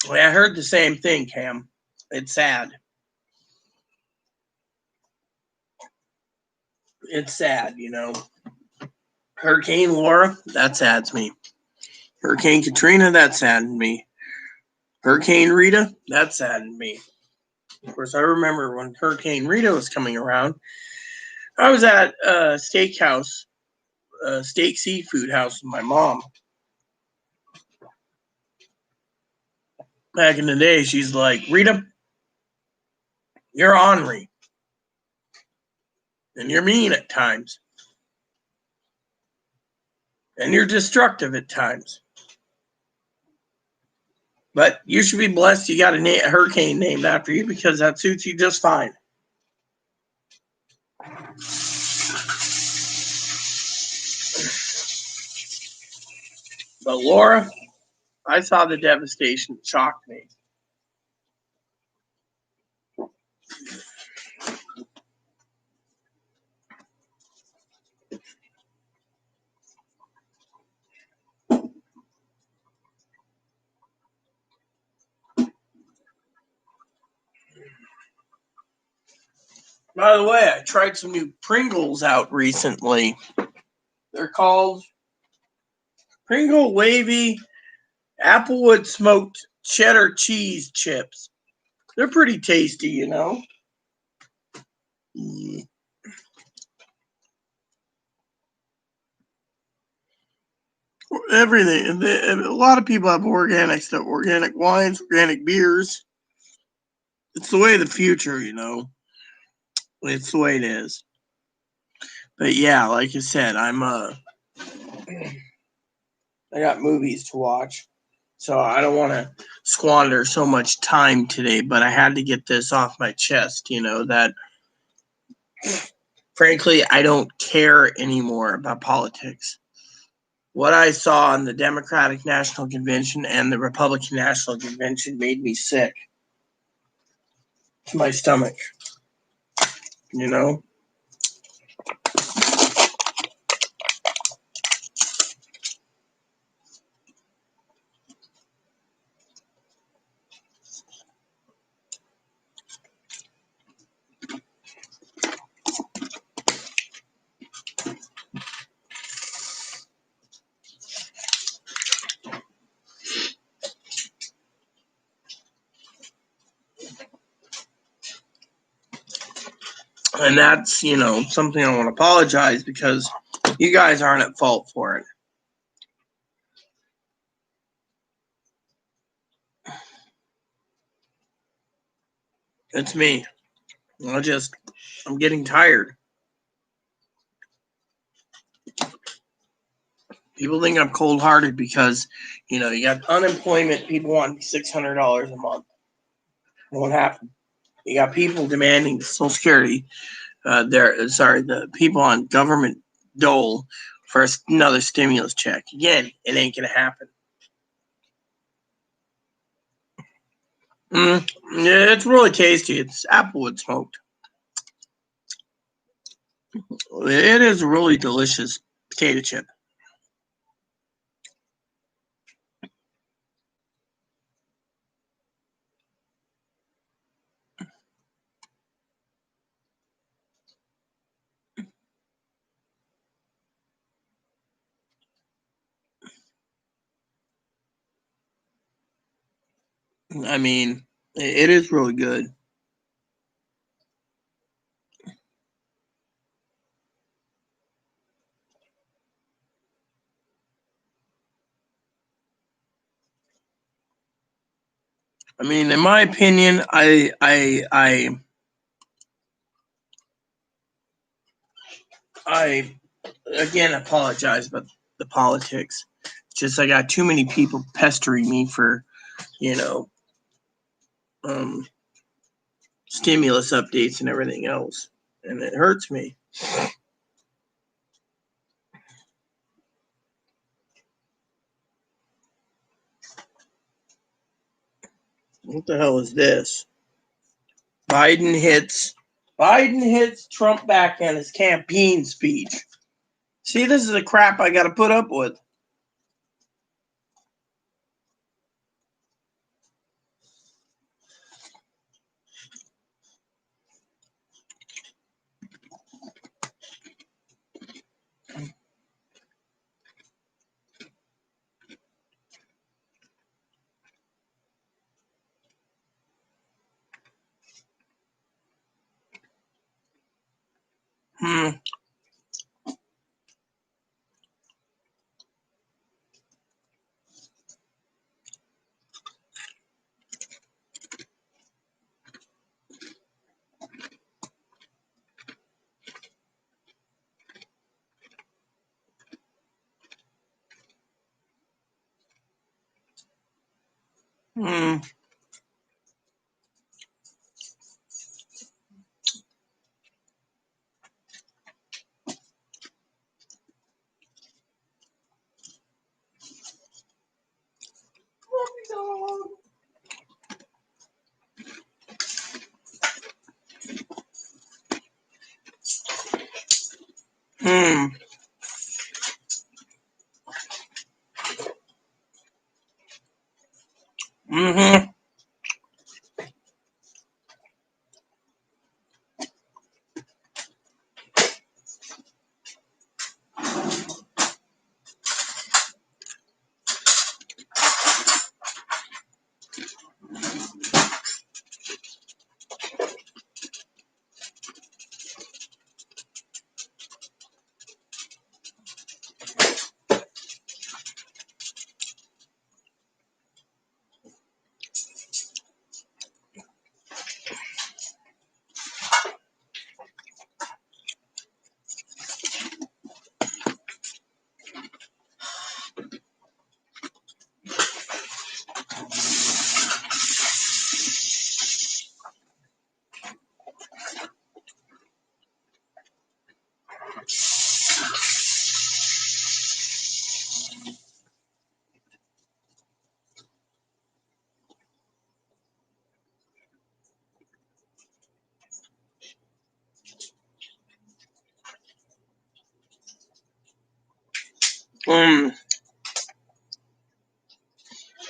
[SPEAKER 1] I heard the same thing, Cam. It's sad. It's sad, you know. Hurricane Laura, that saddens me. Hurricane Katrina, that saddened me. Hurricane Rita, that saddened me. Of course, I remember when Hurricane Rita was coming around, I was at a steakhouse, a steak seafood house with my mom. Back in the day, she's like, Rita, you're ornery. And you're mean at times. And you're destructive at times. But you should be blessed you got a hurricane named after you because that suits you just fine. But Laura, I saw the devastation. It shocked me. By the way, I tried some new Pringles out recently. They're called Pringle Wavy Applewood Smoked Cheddar Cheese Chips. They're pretty tasty, you know. Everything. A lot of people have organic stuff, organic wines, organic beers. It's the way of the future, you know. It's the way it is. But yeah, like you said, I got movies to watch. So I don't want to squander so much time today, but I had to get this off my chest, you know, that frankly, I don't care anymore about politics. What I saw in the Democratic National Convention and the Republican National Convention made me sick to my stomach, you know? And that's, you know, something I want to apologize because you guys aren't at fault for it. It's me. I'm getting tired. People think I'm cold-hearted because, you know, you got unemployment, people want $600 a month. What happened? You got people demanding Social Security the people on government dole for another stimulus check. Again, it ain't gonna happen. Yeah, it's really tasty. It's applewood smoked. It is a really delicious potato chip. I mean, it is really good. I mean, in my opinion, I again apologize about the politics. It's just I got too many people pestering me for, you know, stimulus updates and everything else, and it hurts me. What the hell is this? Biden hits Trump back on his campaign speech. See, this is the crap I got to put up with. Hmm. Hmm. Hmm. Mm-hmm.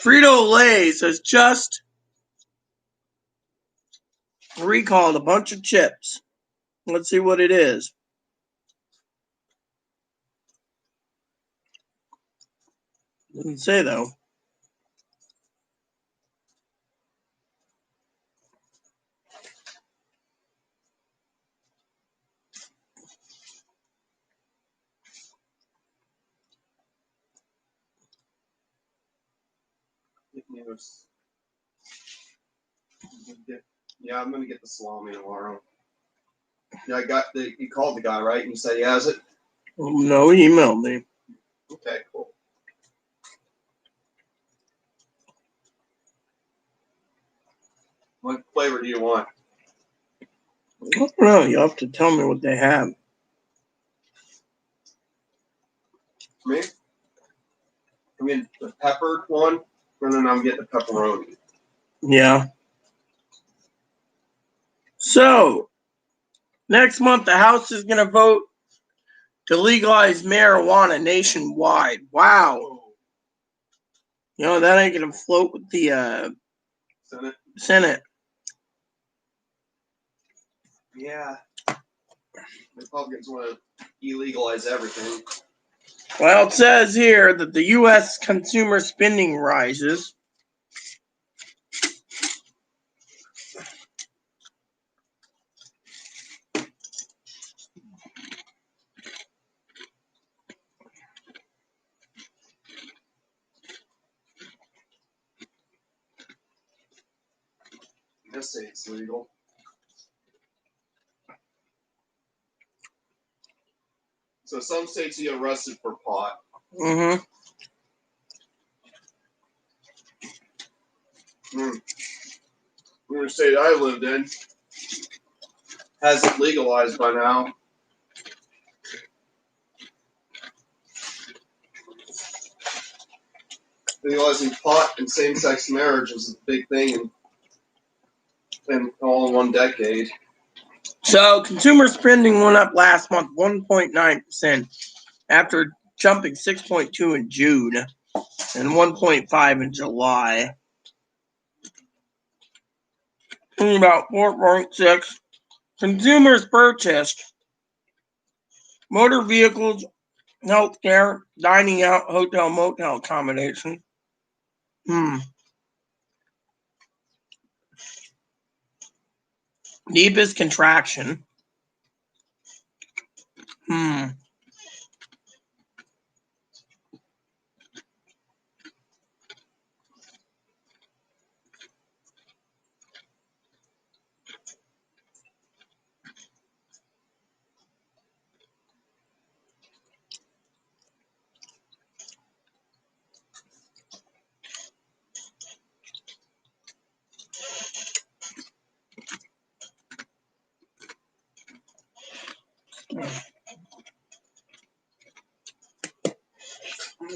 [SPEAKER 1] Frito-Lay's has just recalled a bunch of chips. Let's see what it is. Doesn't say though.
[SPEAKER 3] Yeah, I'm gonna get the salami tomorrow. Yeah, you called the guy, right? And you said he has it?
[SPEAKER 1] No, he emailed me.
[SPEAKER 3] Okay, cool. What flavor do you want?
[SPEAKER 1] I don't know. You'll have to tell me what they have.
[SPEAKER 3] Me? I'm getting the peppered one, and then I'm getting the pepperoni.
[SPEAKER 1] Yeah. So, next month, the House is going to vote to legalize marijuana nationwide. Wow. You know, that ain't going to float with the Senate.
[SPEAKER 3] Yeah. Republicans want to illegalize everything.
[SPEAKER 1] Well, it says here that the U.S. consumer spending rises.
[SPEAKER 3] Just say it's legal. So some states you get arrested for pot.
[SPEAKER 1] Mm-hmm.
[SPEAKER 3] The state I lived in has it legalized by now. Legalizing pot and same-sex marriage is a big thing in all in one decade.
[SPEAKER 1] So, consumer spending went up last month 1.9% after jumping 6.2 in June and 1.5 in July. And about 4.6. Consumers purchased motor vehicles, healthcare, dining out, hotel, motel accommodation. Deepest contraction.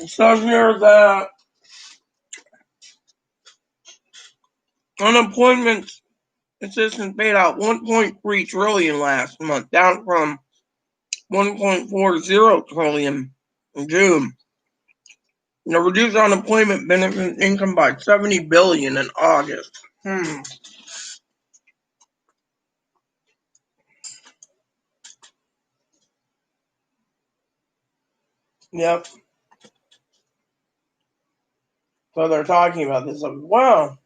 [SPEAKER 1] So here the unemployment assistance paid out 1.3 trillion last month, down from 1.40 trillion in June. And it reduced unemployment benefit income by 70 billion in August. Yep. So they're talking about this. Like, wow.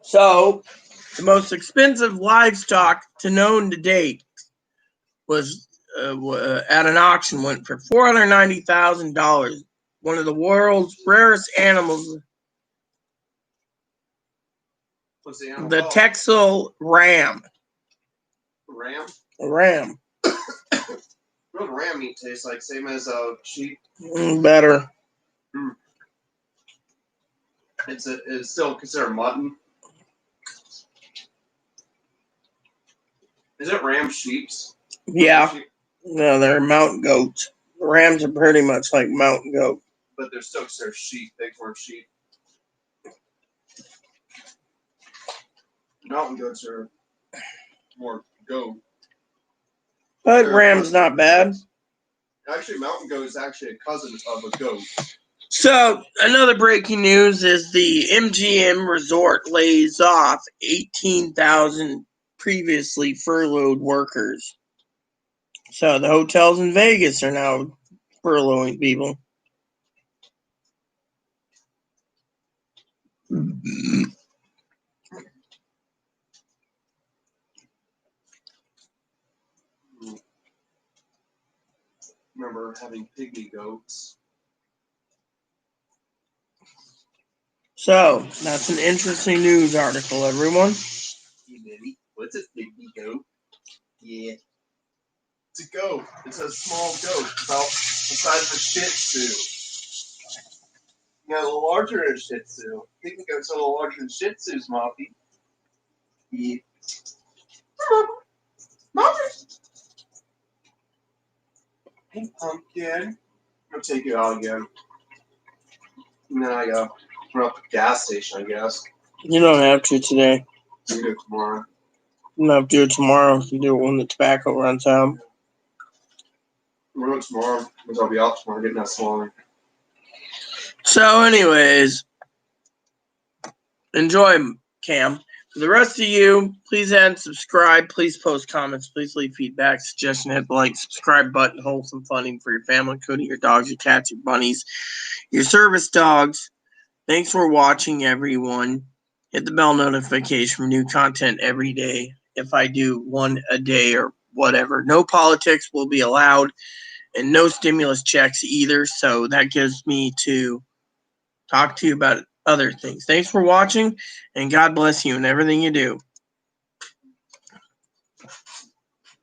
[SPEAKER 1] So, the most expensive livestock to known to date was at an auction went for $490,000. One of the world's rarest animals,
[SPEAKER 3] What's the animal
[SPEAKER 1] the
[SPEAKER 3] called?
[SPEAKER 1] Texel ram.
[SPEAKER 3] Ram?
[SPEAKER 1] A ram.
[SPEAKER 3] What does ram meat taste like? Same as sheep?
[SPEAKER 1] Better.
[SPEAKER 3] It's still considered mutton. Is it ram sheeps?
[SPEAKER 1] Yeah. No, they're mountain goats. Rams are pretty much like mountain goat.
[SPEAKER 3] But they're still considered sheep, bighorn sheep. Mountain goats are more goat.
[SPEAKER 1] But ram's not bad.
[SPEAKER 3] Actually, mountain goat is actually a cousin of a goat.
[SPEAKER 1] So, another breaking news is the MGM Resort lays off 18,000 previously furloughed workers. So, the hotels in Vegas are now furloughing people.
[SPEAKER 3] Remember having pygmy goats.
[SPEAKER 1] So, that's an interesting news article, everyone.
[SPEAKER 3] What's a sticky goat? Yeah. It's a goat. It's a small goat, about the size of a Shih Tzu. Yeah, a little larger than a Shih Tzu. I think the goat's a little larger than Shih Tzus, Moppy. Yeah. Hey, pumpkin. I'm gonna take you out again. And then I go run up to the gas station, I guess.
[SPEAKER 1] You don't have to today.
[SPEAKER 3] You do it tomorrow.
[SPEAKER 1] I'm gonna have to do it tomorrow. You can do it when the tobacco runs out.
[SPEAKER 3] We're doing it tomorrow because I'll be off tomorrow getting that swallowing.
[SPEAKER 1] So, anyways, enjoy, Cam. For the rest of you, please add and subscribe. Please post comments. Please leave feedback, suggestion. Hit the like, subscribe button. Wholesome funding for your family, including your dogs, your cats, your bunnies, your service dogs. Thanks for watching, everyone. Hit the bell notification for new content every day. If I do one a day or whatever. No politics will be allowed and no stimulus checks either. So that gives me to talk to you about other things. Thanks for watching and God bless you in everything you do.